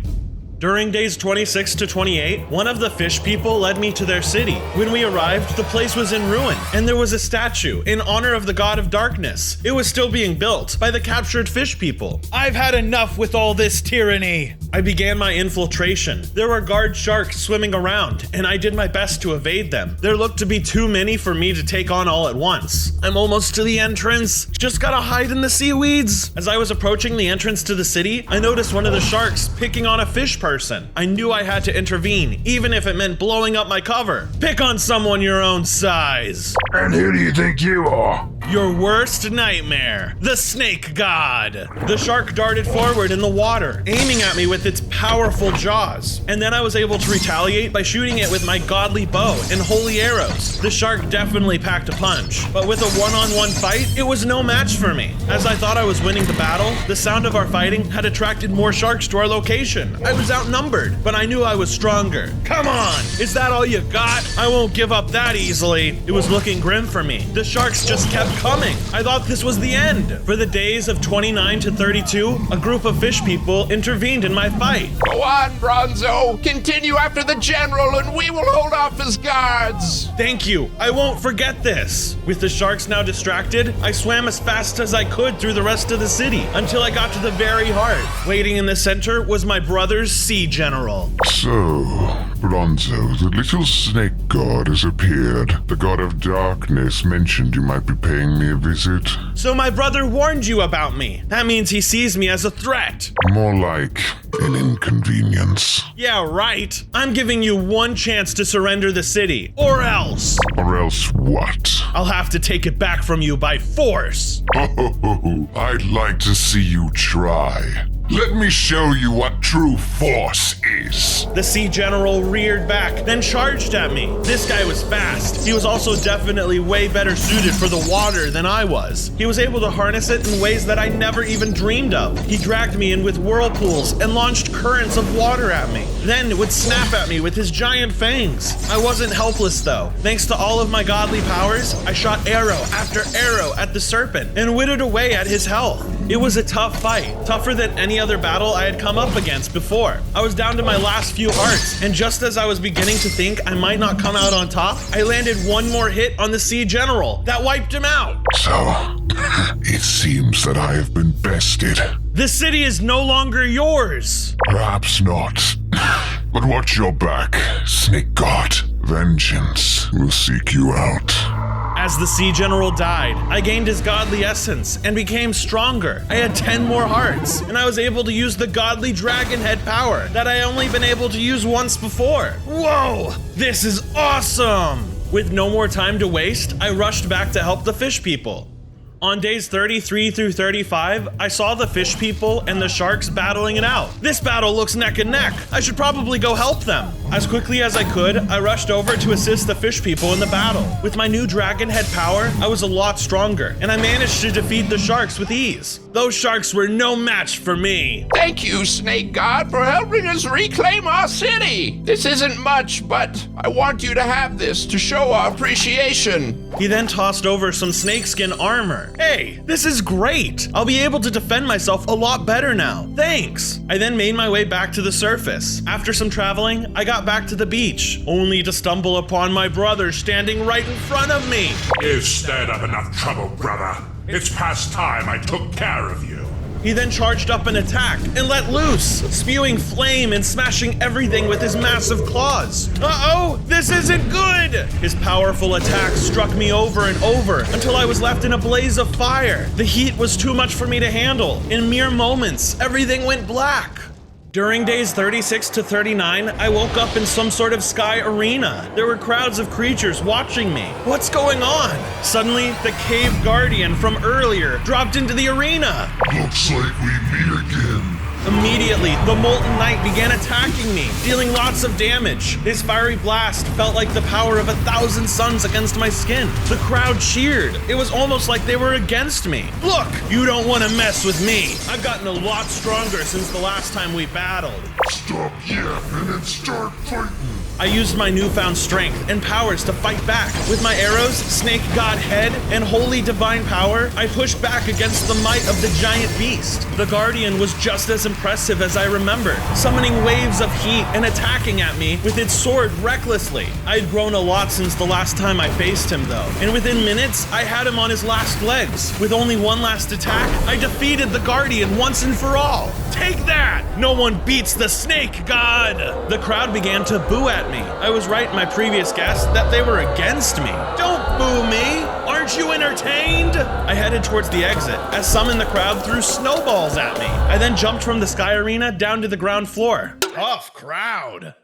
During days 26 to 28, one of the fish people led me to their city. When we arrived, the place was in ruin, and there was a statue in honor of the God of Darkness. It was still being built by the captured fish people. I've had enough with all this tyranny. I began my infiltration. There were guard sharks swimming around, and I did my best to evade them. There looked to be too many for me to take on all at once. I'm almost to the entrance. Just gotta hide in the seaweeds. As I was approaching the entrance to the city, I noticed one of the sharks picking on a fish person. I knew I had to intervene, even if it meant blowing up my cover. Pick on someone your own size. And who do you think you are? Your worst nightmare, the snake god. The shark darted forward in the water, aiming at me with its powerful jaws. And then I was able to retaliate by shooting it with my godly bow and holy arrows. The shark definitely packed a punch, but with a one-on-one fight, it was no match for me. As I thought I was winning the battle, the sound of our fighting had attracted more sharks to our location. I was outnumbered, but I knew I was stronger. Come on, is that all you got? I won't give up that easily. It was looking grim for me. The sharks just kept coming. I thought this was the end. For the days of 29 to 32, a group of fish people intervened in my fight. Go on, Bronzo. Continue after the general and we will hold off his guards. Thank you. I won't forget this. With the sharks now distracted, I swam as fast as I could through the rest of the city until I got to the very heart. Waiting in the center was my brother's sea general. So, Bronzo, the little snake god has appeared. The god of darkness mentioned you might be paying me a visit. So my brother warned you about me. That means he sees me as a threat. More like an inconvenience. Yeah, right. I'm giving you one chance to surrender the city, or else. Or else what? I'll have to take it back from you by force. Oh, I'd like to see you try. Let me show you what true force is. The sea general reared back, then charged at me. This guy was fast. He was also definitely way better suited for the water than I was. He was able to harness it in ways that I never even dreamed of. He dragged me in with whirlpools and launched currents of water at me. Then would snap at me with his giant fangs. I wasn't helpless though. Thanks to all of my godly powers, I shot arrow after arrow at the serpent and whittled away at his health. It was a tough fight, tougher than any other battle I had come up against before. I was down to my last few hearts, and just as I was beginning to think I might not come out on top, I landed one more hit on the sea general. That wiped him out. So, it seems that I have been bested. The city is no longer yours. Perhaps not. But watch your back, Snake God. Vengeance will seek you out. As the sea general died, I gained his godly essence and became stronger. I had 10 more hearts, and I was able to use the godly dragon head power that I only been able to use once before. Whoa, this is awesome! With no more time to waste, I rushed back to help the fish people. On days 33 through 35, I saw the fish people and the sharks battling it out. This battle looks neck and neck. I should probably go help them. As quickly as I could, I rushed over to assist the fish people in the battle. With my new dragon head power, I was a lot stronger, and I managed to defeat the sharks with ease. Those sharks were no match for me. Thank you, Snake God, for helping us reclaim our city. This isn't much, but I want you to have this to show our appreciation. He then tossed over some snakeskin armor. Hey, this is great! I'll be able to defend myself a lot better now. Thanks! I then made my way back to the surface. After some traveling, I got back to the beach, only to stumble upon my brother standing right in front of me. You've stirred up enough trouble, brother. It's past time I took care of you. He then charged up an attack and let loose, spewing flame and smashing everything with his massive claws. Uh-oh, this isn't good! His powerful attack struck me over and over until I was left in a blaze of fire. The heat was too much for me to handle. In mere moments, everything went black. During days 36 to 39, I woke up in some sort of sky arena. There were crowds of creatures watching me. What's going on? Suddenly, the cave guardian from earlier dropped into the arena. Looks like we meet again. Immediately, the Molten Knight began attacking me, dealing lots of damage. His fiery blast felt like the power of 1,000 suns against my skin. The crowd cheered. It was almost like they were against me. Look, you don't want to mess with me. I've gotten a lot stronger since the last time we battled. Stop yapping and start fighting. I used my newfound strength and powers to fight back. With my arrows, Snake God Head, and Holy Divine Power, I pushed back against the might of the giant beast. The Guardian was just as impressive as I remembered, summoning waves of heat and attacking at me with its sword recklessly. I'd grown a lot since the last time I faced him though, and within minutes, I had him on his last legs. With only one last attack, I defeated the Guardian once and for all. Take that! No one beats the Snake God! The crowd began to boo at me. I was right in my previous guess that they were against me. Don't boo me! Aren't you entertained? I headed towards the exit as some in the crowd threw snowballs at me. I then jumped from the sky arena down to the ground floor. Tough crowd.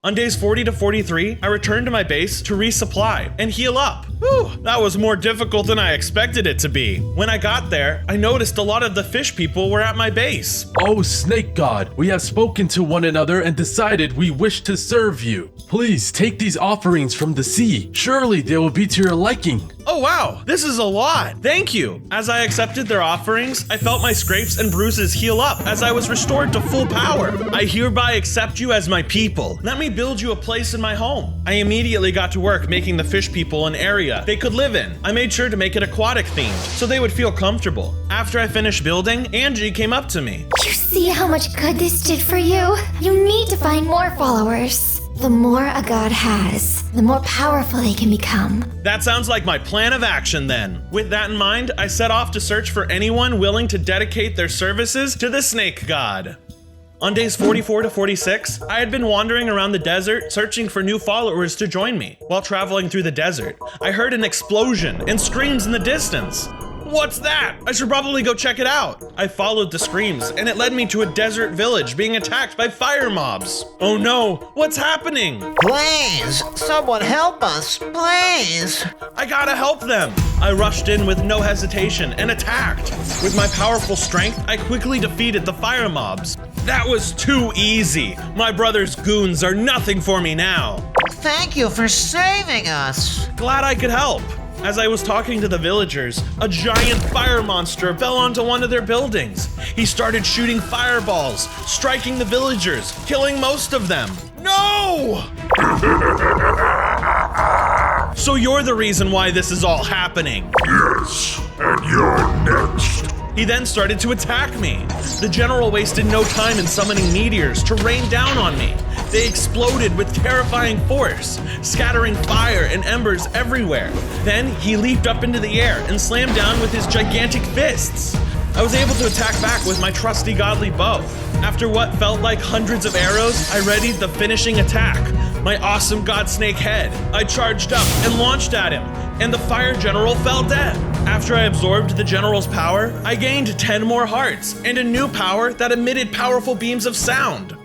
On days 40 to 43, I returned to my base to resupply and heal up. Whew, that was more difficult than I expected it to be. When I got there, I noticed a lot of the fish people were at my base. Oh, Snake God, we have spoken to one another and decided we wish to serve you. Please take these offerings from the sea. Surely they will be to your liking. Oh wow, this is a lot. Thank you. As I accepted their offerings, I felt my scrapes and bruises heal up as I was restored to full power. I hereby accept you as my people. Let me build you a place in my home. I immediately got to work making the fish people an area they could live in. I made sure to make it aquatic themed so they would feel comfortable. After I finished building, Angie came up to me. You see how much good this did for you? You need to find more followers. The more a god has, the more powerful they can become. That sounds like my plan of action then. With that in mind, I set off to search for anyone willing to dedicate their services to the snake god. On days 44 to 46, I had been wandering around the desert searching for new followers to join me. While traveling through the desert, I heard an explosion and screams in the distance. What's that? I should probably go check it out. I followed the screams, and it led me to a desert village being attacked by fire mobs. Oh no, what's happening? Please, someone help us, please. I gotta help them. I rushed in with no hesitation and attacked. With my powerful strength, I quickly defeated the fire mobs. That was too easy. My brother's goons are nothing for me now. Thank you for saving us. Glad I could help. As I was talking to the villagers, a giant fire monster fell onto one of their buildings. He started shooting fireballs, striking the villagers, killing most of them. No! So you're the reason why this is all happening. Yes, and you're next. He then started to attack me. The general wasted no time in summoning meteors to rain down on me. They exploded with terrifying force, scattering fire and embers everywhere. Then he leaped up into the air and slammed down with his gigantic fists. I was able to attack back with my trusty godly bow. After what felt like hundreds of arrows, I readied the finishing attack, my awesome god snake head. I charged up and launched at him, and the fire general fell dead. After I absorbed the general's power, I gained 10 more hearts and a new power that emitted powerful beams of sound.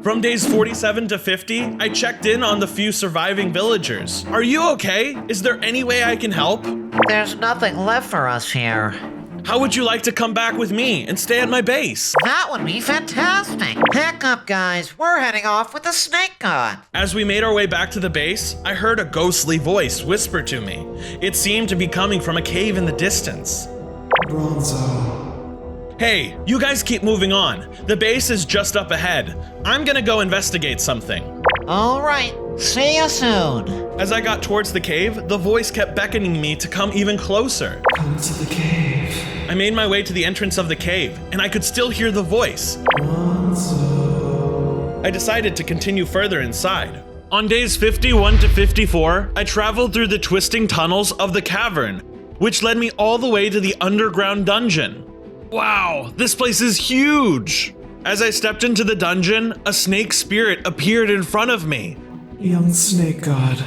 From days 47 to 50, I checked in on the few surviving villagers. Are you okay? Is there any way I can help? There's nothing left for us here. How would you like to come back with me and stay at my base? That would be fantastic. Pack up, guys. We're heading off with the snake god. As we made our way back to the base, I heard a ghostly voice whisper to me. It seemed to be coming from a cave in the distance. Bronzo. Hey, you guys keep moving on. The base is just up ahead. I'm gonna go investigate something. All right, see you soon. As I got towards the cave, the voice kept beckoning me to come even closer. Come to the cave. I made my way to the entrance of the cave, and I could still hear the voice. Bronzo. I decided to continue further inside. On days 51 to 54, I traveled through the twisting tunnels of the cavern, which led me all the way to the underground dungeon. Wow, this place is huge! As I stepped into the dungeon, a snake spirit appeared in front of me. Young snake god,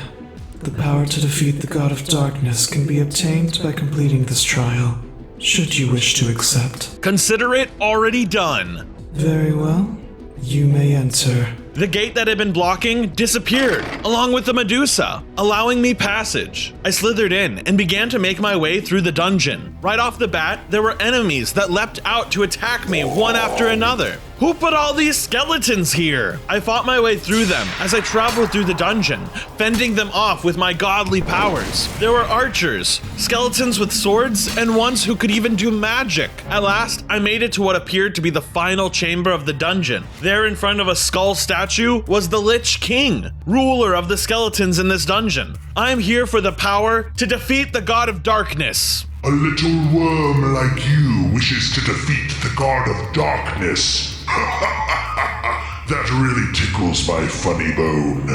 the power to defeat the god of darkness can be obtained by completing this trial, should you wish to accept. Consider it already done. Very well, you may enter. The gate that had been blocking disappeared, along with the Medusa, allowing me passage. I slithered in and began to make my way through the dungeon. Right off the bat, there were enemies that leapt out to attack me one after another. Who put all these skeletons here? I fought my way through them as I traveled through the dungeon, fending them off with my godly powers. There were archers, skeletons with swords, and ones who could even do magic. At last, I made it to what appeared to be the final chamber of the dungeon. There in front of a skull statue was the Lich King, ruler of the skeletons in this dungeon. I'm here for the power to defeat the god of darkness. A little worm like you wishes to defeat the god of darkness. That really tickles my funny bone.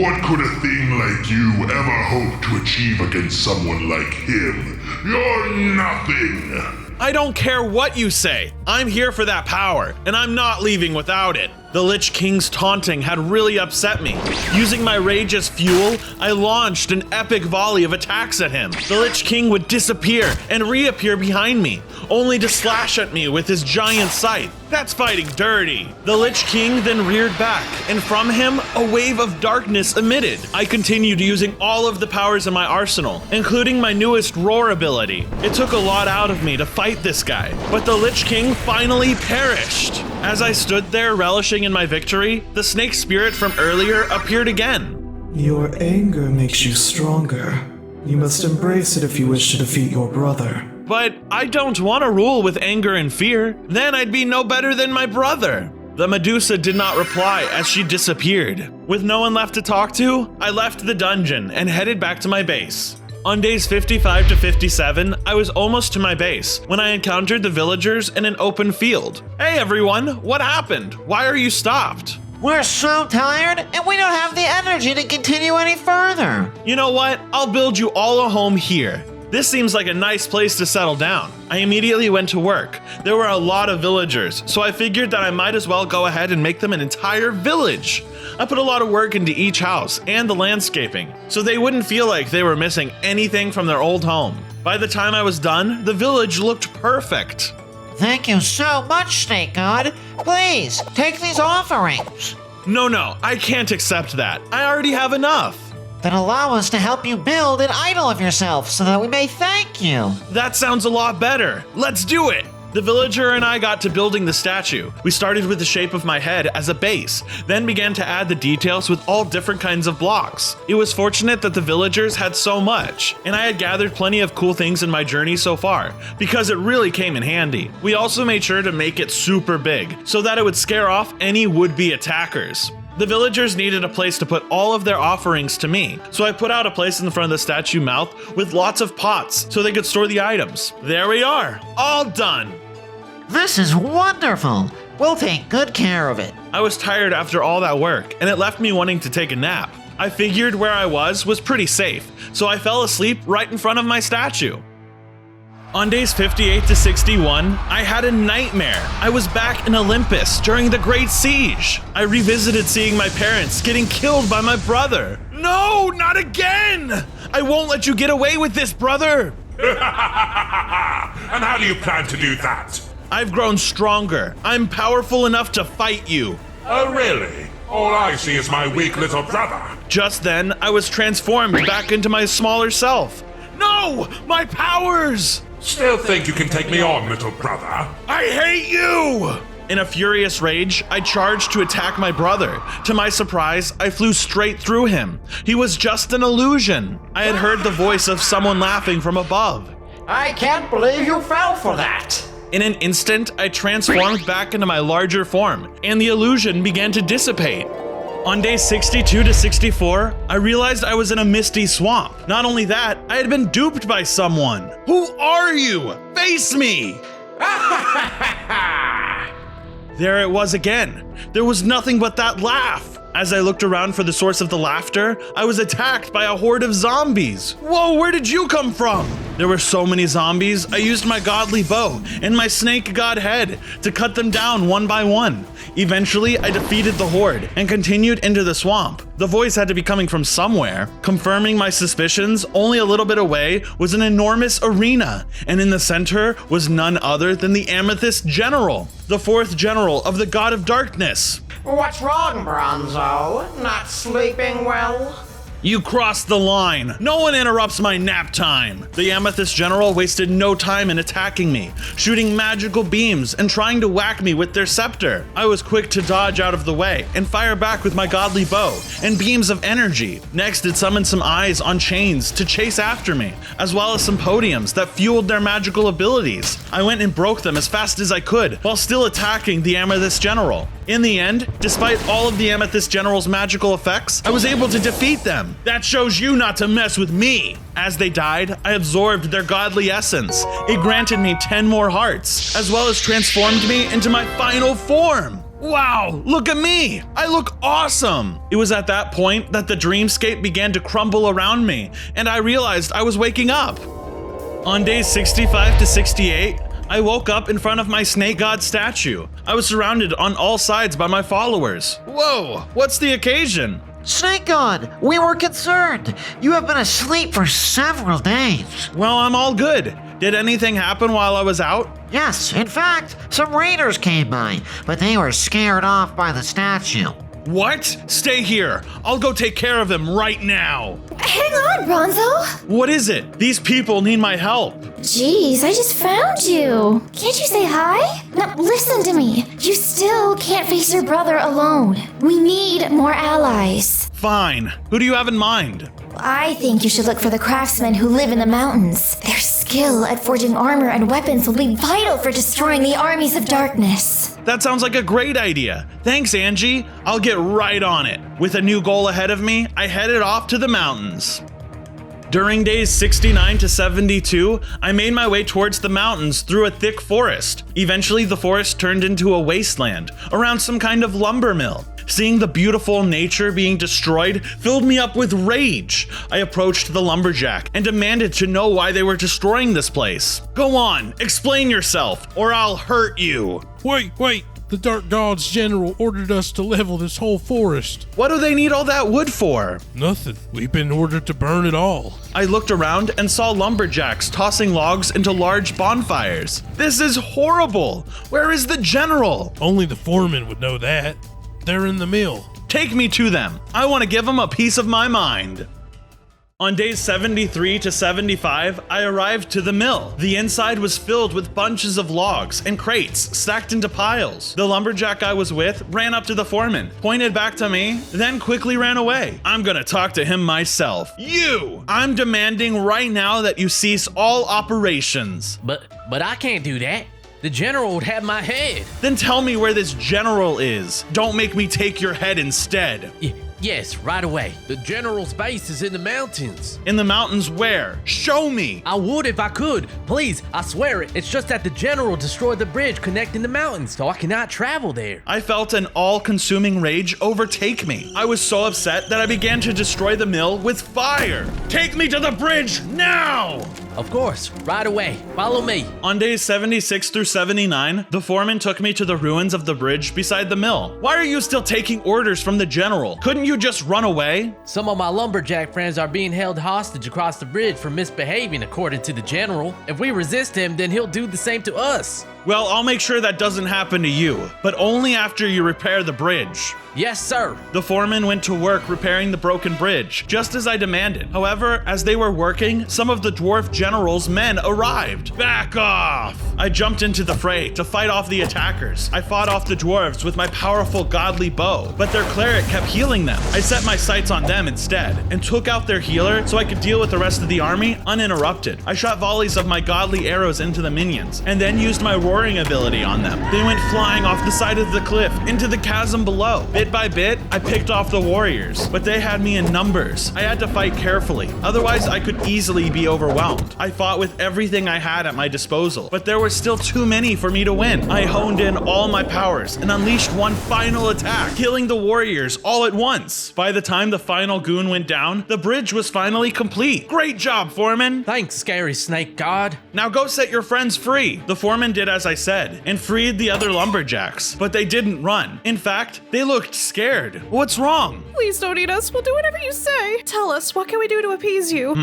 What could a thing like you ever hope to achieve against someone like him? You're nothing! I don't care what you say. I'm here for that power, and I'm not leaving without it. The Lich King's taunting had really upset me. Using my rage as fuel, I launched an epic volley of attacks at him. The Lich King would disappear and reappear behind me, only to slash at me with his giant scythe. That's fighting dirty. The Lich King then reared back, and from him, a wave of darkness emitted. I continued using all of the powers in my arsenal, including my newest roar ability. It took a lot out of me to fight this guy, but the Lich King finally perished. As I stood there relishing in my victory, the snake spirit from earlier appeared again. Your anger makes you stronger. You must embrace it if you wish to defeat your brother. But I don't want to rule with anger and fear. Then I'd be no better than my brother. The Medusa did not reply as she disappeared. With no one left to talk to, I left the dungeon and headed back to my base. On days 55 to 57, I was almost to my base when I encountered the villagers in an open field. Hey everyone, what happened? Why are you stopped? We're so tired, and we don't have the energy to continue any further. You know what? I'll build you all a home here. This seems like a nice place to settle down. I immediately went to work. There were a lot of villagers, so I figured that I might as well go ahead and make them an entire village. I put a lot of work into each house and the landscaping, so they wouldn't feel like they were missing anything from their old home. By the time I was done, the village looked perfect. Thank you so much, Snake God. Please, take these offerings. No, I can't accept that. I already have enough. Then allow us to help you build an idol of yourself so that we may thank you. That sounds a lot better. Let's do it. The villager and I got to building the statue. We started with the shape of my head as a base, then began to add the details with all different kinds of blocks. It was fortunate that the villagers had so much, and I had gathered plenty of cool things in my journey so far, because it really came in handy. We also made sure to make it super big, so that it would scare off any would-be attackers. The villagers needed a place to put all of their offerings to me, so I put out a place in front of the statue mouth with lots of pots so they could store the items. There we are, all done. This is wonderful. We'll take good care of it. I was tired after all that work, and it left me wanting to take a nap. I figured where I was pretty safe, so I fell asleep right in front of my statue. On days 58 to 61, I had a nightmare. I was back in Olympus during the Great Siege. I revisited seeing my parents getting killed by my brother. No, not again! I won't let you get away with this, brother! And how do you plan to do that? I've grown stronger. I'm powerful enough to fight you. Oh, really? All I see is my weak little brother. Just then, I was transformed back into my smaller self. No! My powers! Still think you can take me on, little brother? I hate you! In a furious rage, I charged to attack my brother. To my surprise, I flew straight through him. He was just an illusion. I had heard the voice of someone laughing from above. I can't believe you fell for that! In an instant, I transformed back into my larger form, and the illusion began to dissipate. On day 62 to 64, I realized I was in a misty swamp. Not only that, I had been duped by someone. Who are you? Face me! There it was again. There was nothing but that laugh. As I looked around for the source of the laughter, I was attacked by a horde of zombies. Whoa, where did you come from? There were so many zombies, I used my godly bow and my snake god head to cut them down one by one. Eventually, I defeated the horde and continued into the swamp. The voice had to be coming from somewhere. Confirming my suspicions, only a little bit away was an enormous arena, and in the center was none other than the Amethyst General, the fourth general of the God of Darkness. What's wrong, Bronzo? Not sleeping well? You crossed the line. No one interrupts my nap time. The Amethyst General wasted no time in attacking me, shooting magical beams and trying to whack me with their scepter. I was quick to dodge out of the way and fire back with my godly bow and beams of energy. Next, it summoned some eyes on chains to chase after me, as well as some podiums that fueled their magical abilities. I went and broke them as fast as I could while still attacking the Amethyst General. In the end, despite all of the Amethyst General's magical effects, I was able to defeat them. That shows you not to mess with me. As they died, I absorbed their godly essence. It granted me 10 more hearts, as well as transformed me into my final form. Wow, look at me! I look awesome! It was at that point that the dreamscape began to crumble around me, and I realized I was waking up. On days 65 to 68, I woke up in front of my snake god statue. I was surrounded on all sides by my followers. Whoa, what's the occasion? Snake God, we were concerned. You have been asleep for several days. Well, I'm all good. Did anything happen while I was out? Yes, in fact, some raiders came by, but they were scared off by the statue. What? Stay here. I'll go take care of them right now. Hang on, Bronzo. What is it? These people need my help. Jeez, I just found you. Can't you say hi? Now, listen to me. You still can't face your brother alone. We need more allies. Fine. Who do you have in mind? I think you should look for the craftsmen who live in the mountains. Their skill at forging armor and weapons will be vital for destroying the armies of darkness. That sounds like a great idea. Thanks, Angie. I'll get right on it. With a new goal ahead of me, I headed off to the mountains. During days 69 to 72, I made my way towards the mountains through a thick forest. Eventually, the forest turned into a wasteland around some kind of lumber mill. Seeing the beautiful nature being destroyed filled me up with rage. I approached the lumberjack and demanded to know why they were destroying this place. Go on, explain yourself, or I'll hurt you. Wait. The Dark God's general ordered us to level this whole forest. What do they need all that wood for? Nothing. We've been ordered to burn it all. I looked around and saw lumberjacks tossing logs into large bonfires. This is horrible. Where is the general? Only the foreman would know that. They're in the mill. Take me to them. I want to give them a piece of my mind. On days 73 to 75, I arrived to the mill. The inside was filled with bunches of logs and crates stacked into piles. The lumberjack I was with ran up to the foreman, pointed back to me, then quickly ran away. I'm gonna talk to him myself. You! I'm demanding right now that you cease all operations. But I can't do that. The general would have my head. Then tell me where this general is. Don't make me take your head instead. Yes, right away. The general's base is in the mountains. In the mountains where? Show me! I would if I could. Please, I swear it. It's just that the general destroyed the bridge connecting the mountains, so I cannot travel there. I felt an all-consuming rage overtake me. I was so upset that I began to destroy the mill with fire. Take me to the bridge now! Of course, right away. Follow me. On days 76 through 79, the foreman took me to the ruins of the bridge beside the mill. Why are you still taking orders from the general? Couldn't you just run away? Some of my lumberjack friends are being held hostage across the bridge for misbehaving, according to the general. If we resist him, then he'll do the same to us. Well, I'll make sure that doesn't happen to you, but only after you repair the bridge. Yes, sir. The foreman went to work repairing the broken bridge, just as I demanded. However, as they were working, some of the dwarf general's men arrived. Back off! I jumped into the fray to fight off the attackers. I fought off the dwarves with my powerful godly bow, but their cleric kept healing them. I set my sights on them instead, and took out their healer so I could deal with the rest of the army uninterrupted. I shot volleys of my godly arrows into the minions, and then used my roaring ability on them. They went flying off the side of the cliff into the chasm below. Bit by bit, I picked off the warriors, but they had me in numbers. I had to fight carefully, otherwise I could easily be overwhelmed. I fought with everything I had at my disposal, but there were still too many for me to win. I honed in all my powers and unleashed one final attack, killing the warriors all at once. By the time the final goon went down, the bridge was finally complete. Great job, foreman! Thanks, scary snake god. Now go set your friends free. The foreman did as I said, and freed the other lumberjacks, but they didn't run. In fact, they looked scared. What's wrong? Please don't eat us. We'll do whatever you say. Tell us, what can we do to appease you?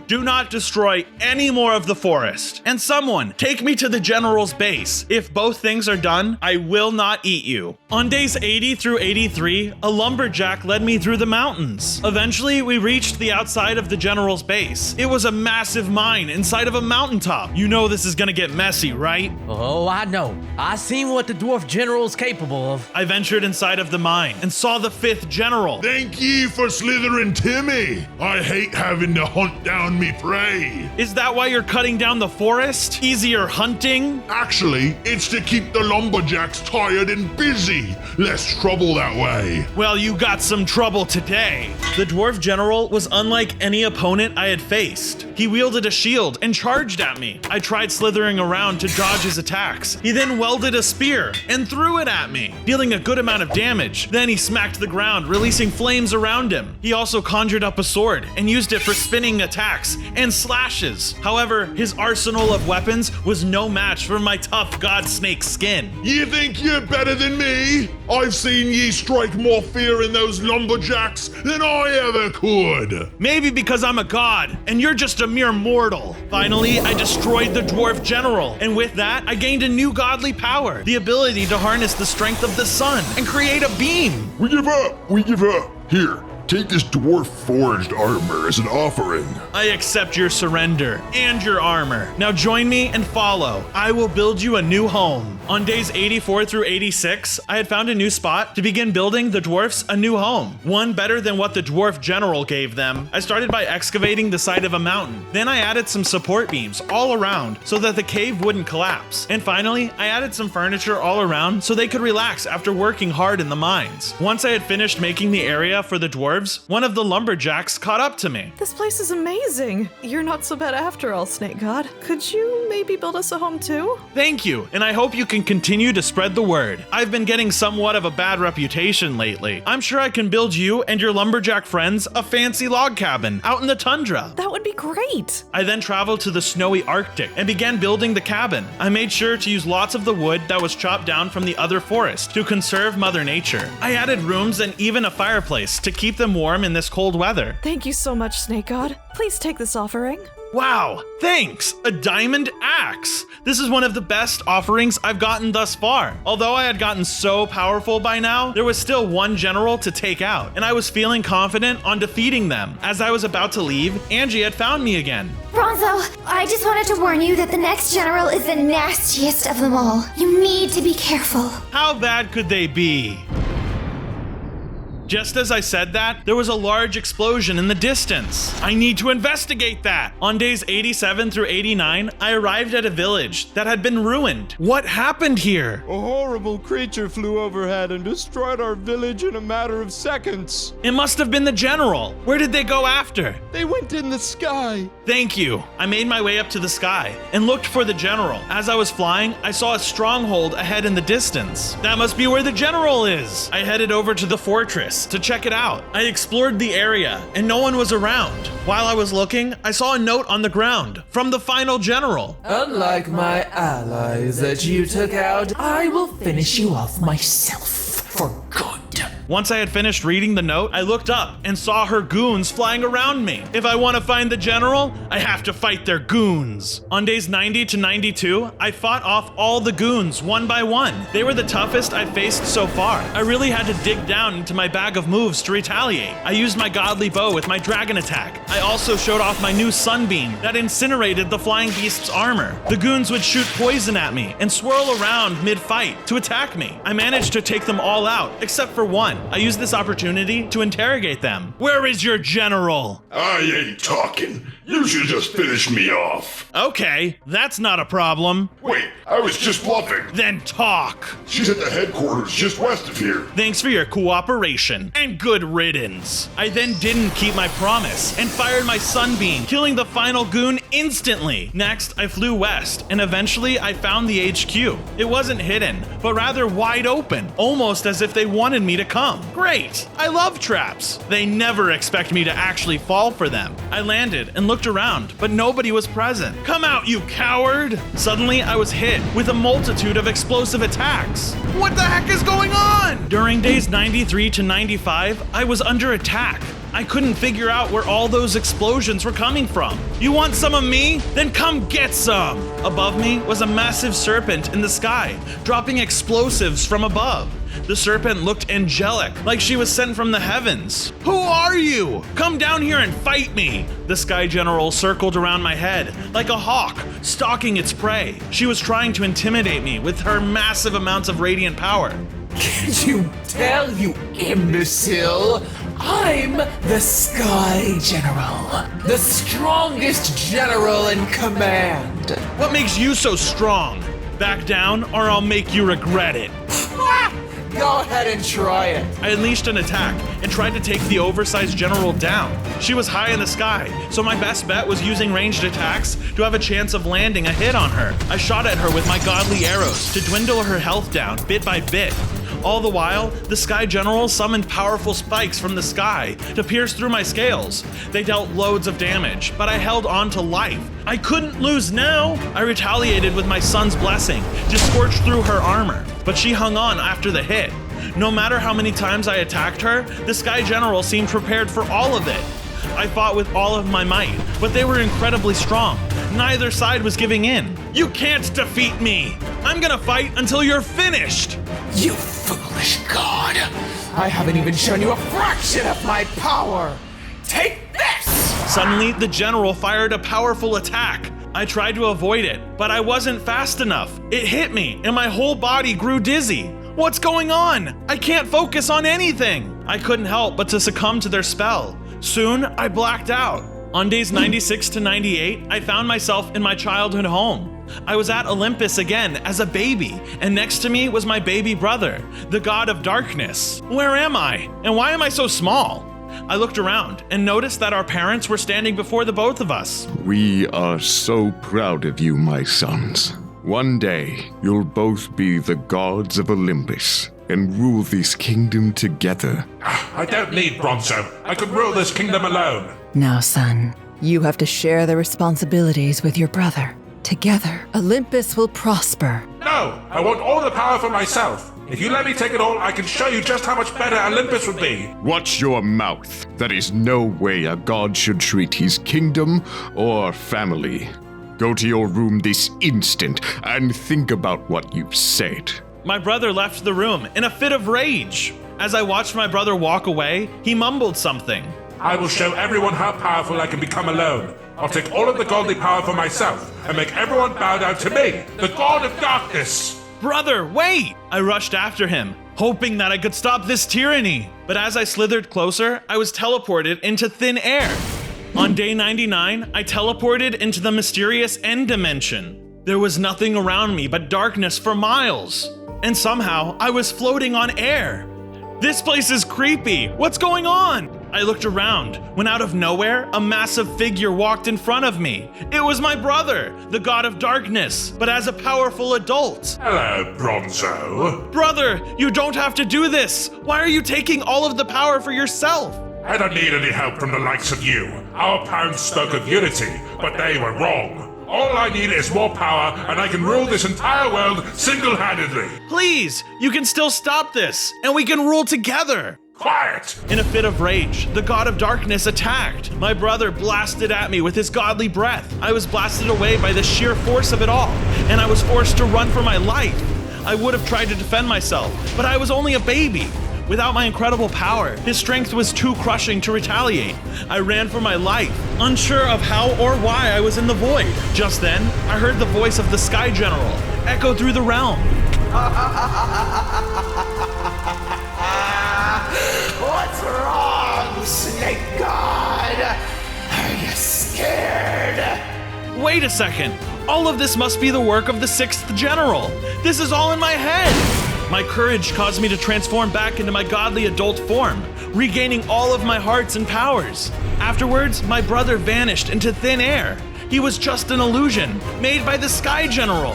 Do not destroy any more of the forest. And someone, take me to the general's base. If both things are done, I will not eat you. On days 80 through 83, a lumberjack led me through the mountains. Eventually, we reached the outside of the general's base. It was a massive mine inside of a mountaintop. You know this is gonna get messy, right? Oh, I know. I seen what the dwarf general is capable of. I ventured inside of the mine and saw the 5th general. Thank ye for slithering Timmy. I hate having to hunt down me prey. Is that why you're cutting down the forest? Easier hunting? Actually, it's to keep the lumberjacks tired and busy. Less trouble that way. Well, you got some trouble today. The dwarf general was unlike any opponent I had faced. He wielded a shield and charged at me. I tried slithering around to dodge his attacks. He then welded a spear and threw it at me, dealing a good amount of damage. Then he smacked the ground, releasing flames around him. He also conjured up a sword and used it for spinning attacks and slashes. However, his arsenal of weapons was no match for my tough god snake skin. You think you're better than me? I've seen ye strike more fear in those lumberjacks than I ever could. Maybe because I'm a god and you're just a mere mortal. Finally, I destroyed the dwarf general, and with that, I gained a new godly power, the ability to harness the strength of the sun and create a beam. We give up! We give up! Here, take this dwarf forged armor as an offering. I accept your surrender and your armor. Now join me and follow. I will build you a new home. On days 84 through 86, I had found a new spot to begin building the dwarfs a new home. One better than what the dwarf general gave them. I started by excavating the side of a mountain. Then I added some support beams all around so that the cave wouldn't collapse. And finally, I added some furniture all around so they could relax after working hard in the mines. Once I had finished making the area for the dwarves, one of the lumberjacks caught up to me. This place is amazing. You're not so bad after all, Snake God. Could you maybe build us a home too? Thank you, and I hope you can continue to spread the word. I've been getting somewhat of a bad reputation lately. I'm sure I can build you and your lumberjack friends a fancy log cabin out in the tundra. That would be great. I then traveled to the snowy Arctic and began building the cabin. I made sure to use lots of the wood that was chopped down from the other forest to conserve Mother Nature. I added rooms and even a fireplace to keep them warm in this cold weather. Thank you so much, Snake God. Please take this offering. Wow, thanks! A diamond axe! This is one of the best offerings I've gotten thus far. Although I had gotten so powerful by now, there was still one general to take out, and I was feeling confident on defeating them. As I was about to leave, Angie had found me again. Bronzo, I just wanted to warn you that the next general is the nastiest of them all. You need to be careful. How bad could they be? Just as I said that, there was a large explosion in the distance. I need to investigate that. On days 87 through 89, I arrived at a village that had been ruined. What happened here? A horrible creature flew overhead and destroyed our village in a matter of seconds. It must have been the general. Where did they go after? They went in the sky. Thank you. I made my way up to the sky and looked for the general. As I was flying, I saw a stronghold ahead in the distance. That must be where the general is. I headed over to the fortress to check it out. I explored the area and no one was around. While I was looking, I saw a note on the ground from the final general. Unlike my allies that you took out, I will finish you off myself for good. Once I had finished reading the note, I looked up and saw her goons flying around me. If I want to find the general, I have to fight their goons. On days 90 to 92, I fought off all the goons one by one. They were the toughest I've faced so far. I really had to dig down into my bag of moves to retaliate. I used my godly bow with my dragon attack. I also showed off my new sunbeam that incinerated the flying beast's armor. The goons would shoot poison at me and swirl around mid-fight to attack me. I managed to take them all out, except for one. I used this opportunity to interrogate them. Where is your general? I ain't talking. You should just finish me off. Okay, that's not a problem. Wait, I was just bluffing. Then talk. She's at the headquarters just west of here. Thanks for your cooperation and good riddance. I then didn't keep my promise and fired my sunbeam, killing the final goon instantly. Next, I flew west and eventually I found the HQ. It wasn't hidden, but rather wide open, almost as if they wanted me to come. Great! I love traps. They never expect me to actually fall for them. I landed and looked around, but nobody was present. Come out, you coward! Suddenly, I was hit with a multitude of explosive attacks. What the heck is going on? During days 93 to 95, I was under attack. I couldn't figure out where all those explosions were coming from. You want some of me? Then come get some! Above me was a massive serpent in the sky, dropping explosives from above. The serpent looked angelic, like she was sent from the heavens. Who are you? Come down here and fight me! The Sky General circled around my head, like a hawk, stalking its prey. She was trying to intimidate me with her massive amounts of radiant power. Can't you tell, you imbecile? I'm the Sky General, the strongest general in command. What makes you so strong? Back down or I'll make you regret it. Go ahead and try it. I unleashed an attack and tried to take the oversized general down. She was high in the sky, so my best bet was using ranged attacks to have a chance of landing a hit on her. I shot at her with my godly arrows to dwindle her health down bit by bit. All the while, the Sky General summoned powerful spikes from the sky to pierce through my scales. They dealt loads of damage, but I held on to life. I couldn't lose now! I retaliated with my son's blessing to scorch through her armor, but she hung on after the hit. No matter how many times I attacked her, the Sky General seemed prepared for all of it. I fought with all of my might, but they were incredibly strong. Neither side was giving in. You can't defeat me! I'm gonna fight until you're finished! You foolish god! I haven't even shown you a fraction of my power! Take this! Suddenly, the general fired a powerful attack. I tried to avoid it, but I wasn't fast enough. It hit me, and my whole body grew dizzy. What's going on? I can't focus on anything. I couldn't help but to succumb to their spell. Soon, I blacked out. On days 96 to 98, I found myself in my childhood home. I was at Olympus again as a baby, and next to me was my baby brother, the god of darkness. Where am I? And why am I so small? I looked around and noticed that our parents were standing before the both of us. We are so proud of you, my sons. One day, you'll both be the gods of Olympus and rule this kingdom together. I don't need Bronzo. I could rule this kingdom alone. Now, son, you have to share the responsibilities with your brother. Together, Olympus will prosper. No, I want all the power for myself. If you let me take it all, I can show you just how much better Olympus would be. Watch your mouth. That is no way a god should treat his kingdom or family. Go to your room this instant and think about what you've said. My brother left the room in a fit of rage. As I watched my brother walk away, he mumbled something. I will show everyone how powerful I can become alone. I'll take all of the godly power for myself and make everyone bow down to me, the god of darkness. Brother, wait! I rushed after him, hoping that I could stop this tyranny. But as I slithered closer, I was teleported into thin air. On day 99, I teleported into the mysterious end dimension. There was nothing around me but darkness for miles. And somehow, I was floating on air. This place is creepy. What's going on? I looked around, when out of nowhere, a massive figure walked in front of me. It was my brother, the god of darkness, but as a powerful adult. Hello, Bronzo. Brother, you don't have to do this. Why are you taking all of the power for yourself? I don't need any help from the likes of you. Our parents spoke of unity, but they were wrong. All I need is more power, and I can rule this entire world single-handedly. Please, you can still stop this, and we can rule together. Quiet! In a fit of rage, the god of darkness attacked. My brother blasted at me with his godly breath. I was blasted away by the sheer force of it all, and I was forced to run for my life. I would have tried to defend myself, but I was only a baby. Without my incredible power, his strength was too crushing to retaliate. I ran for my life, unsure of how or why I was in the void. Just then, I heard the voice of the Sky General echo through the realm. What's wrong, Snake God? Are you scared? Wait a second. All of this must be the work of the 6th General. This is all in my head. My courage caused me to transform back into my godly adult form, regaining all of my hearts and powers. Afterwards, my brother vanished into thin air. He was just an illusion made by the Sky General.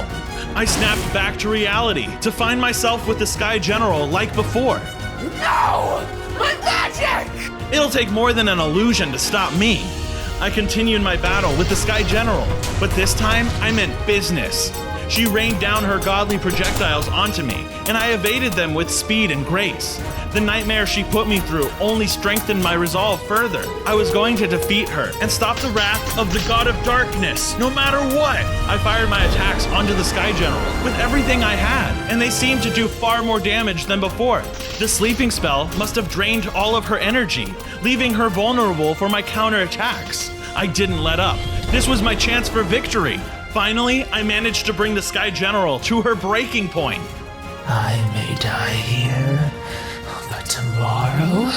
I snapped back to reality to find myself with the Sky General like before. No! My magic! It'll take more than an illusion to stop me. I continued my battle with the Sky General, but this time I meant business. She rained down her godly projectiles onto me, and I evaded them with speed and grace. The nightmare she put me through only strengthened my resolve further. I was going to defeat her and stop the wrath of the god of darkness, no matter what. I fired my attacks onto the Sky General with everything I had, and they seemed to do far more damage than before. The sleeping spell must have drained all of her energy, leaving her vulnerable for my counterattacks. I didn't let up. This was my chance for victory. Finally, I managed to bring the Sky General to her breaking point. I may die here, but tomorrow,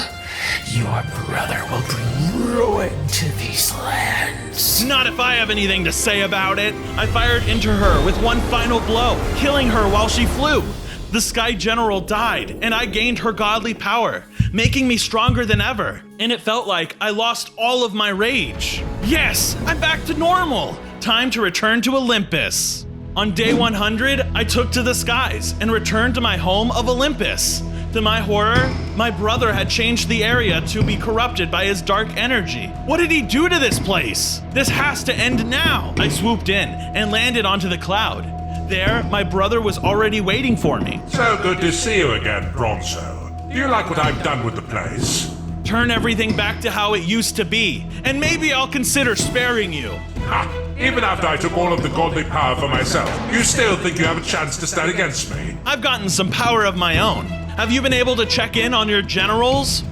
your brother will bring ruin to these lands. Not if I have anything to say about it. I fired into her with one final blow, killing her while she flew. The Sky General died, and I gained her godly power, making me stronger than ever. And it felt like I lost all of my rage. Yes, I'm back to normal. Time to return to Olympus. On day 100, I took to the skies and returned to my home of Olympus. To my horror, my brother had changed the area to be corrupted by his dark energy. What did he do to this place? This has to end now. I swooped in and landed onto the cloud. There, my brother was already waiting for me. So good to see you again, Bronzo. Do you like what I've done with the place? turn everything back to how it used to be, and maybe I'll consider sparing you. Ha! Even after I took all of the godly power for myself, you still think you have a chance to stand against me? I've gotten some power of my own. Have you been able to check in on your generals?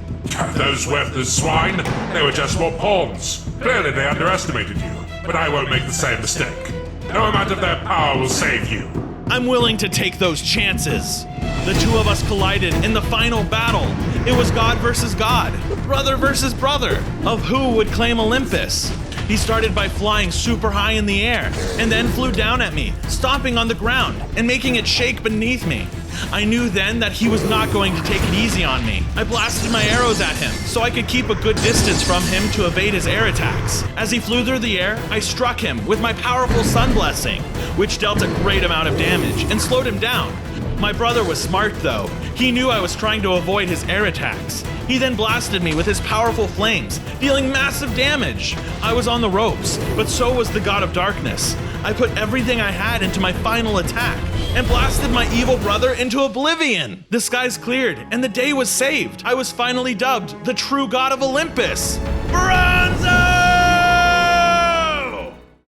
Those worthless swine, they were just more pawns. Clearly they underestimated you, but I won't make the same mistake. No amount of their power will save you. I'm willing to take those chances. The two of us collided in the final battle. It was God versus God, brother versus brother, of who would claim Olympus. He started by flying super high in the air, and then flew down at me, stomping on the ground and making it shake beneath me. I knew then that he was not going to take it easy on me. I blasted my arrows at him so I could keep a good distance from him to evade his air attacks. As he flew through the air, I struck him with my powerful sun blessing, which dealt a great amount of damage and slowed him down. My brother was smart though. He knew I was trying to avoid his air attacks. He then blasted me with his powerful flames, dealing massive damage. I was on the ropes, but so was the God of Darkness. I put everything I had into my final attack and blasted my evil brother into oblivion. The skies cleared and the day was saved. I was finally dubbed the true God of Olympus, Bronzo!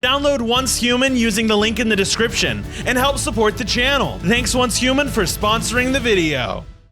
Download Once Human using the link in the description and help support the channel. Thanks Once Human for sponsoring the video.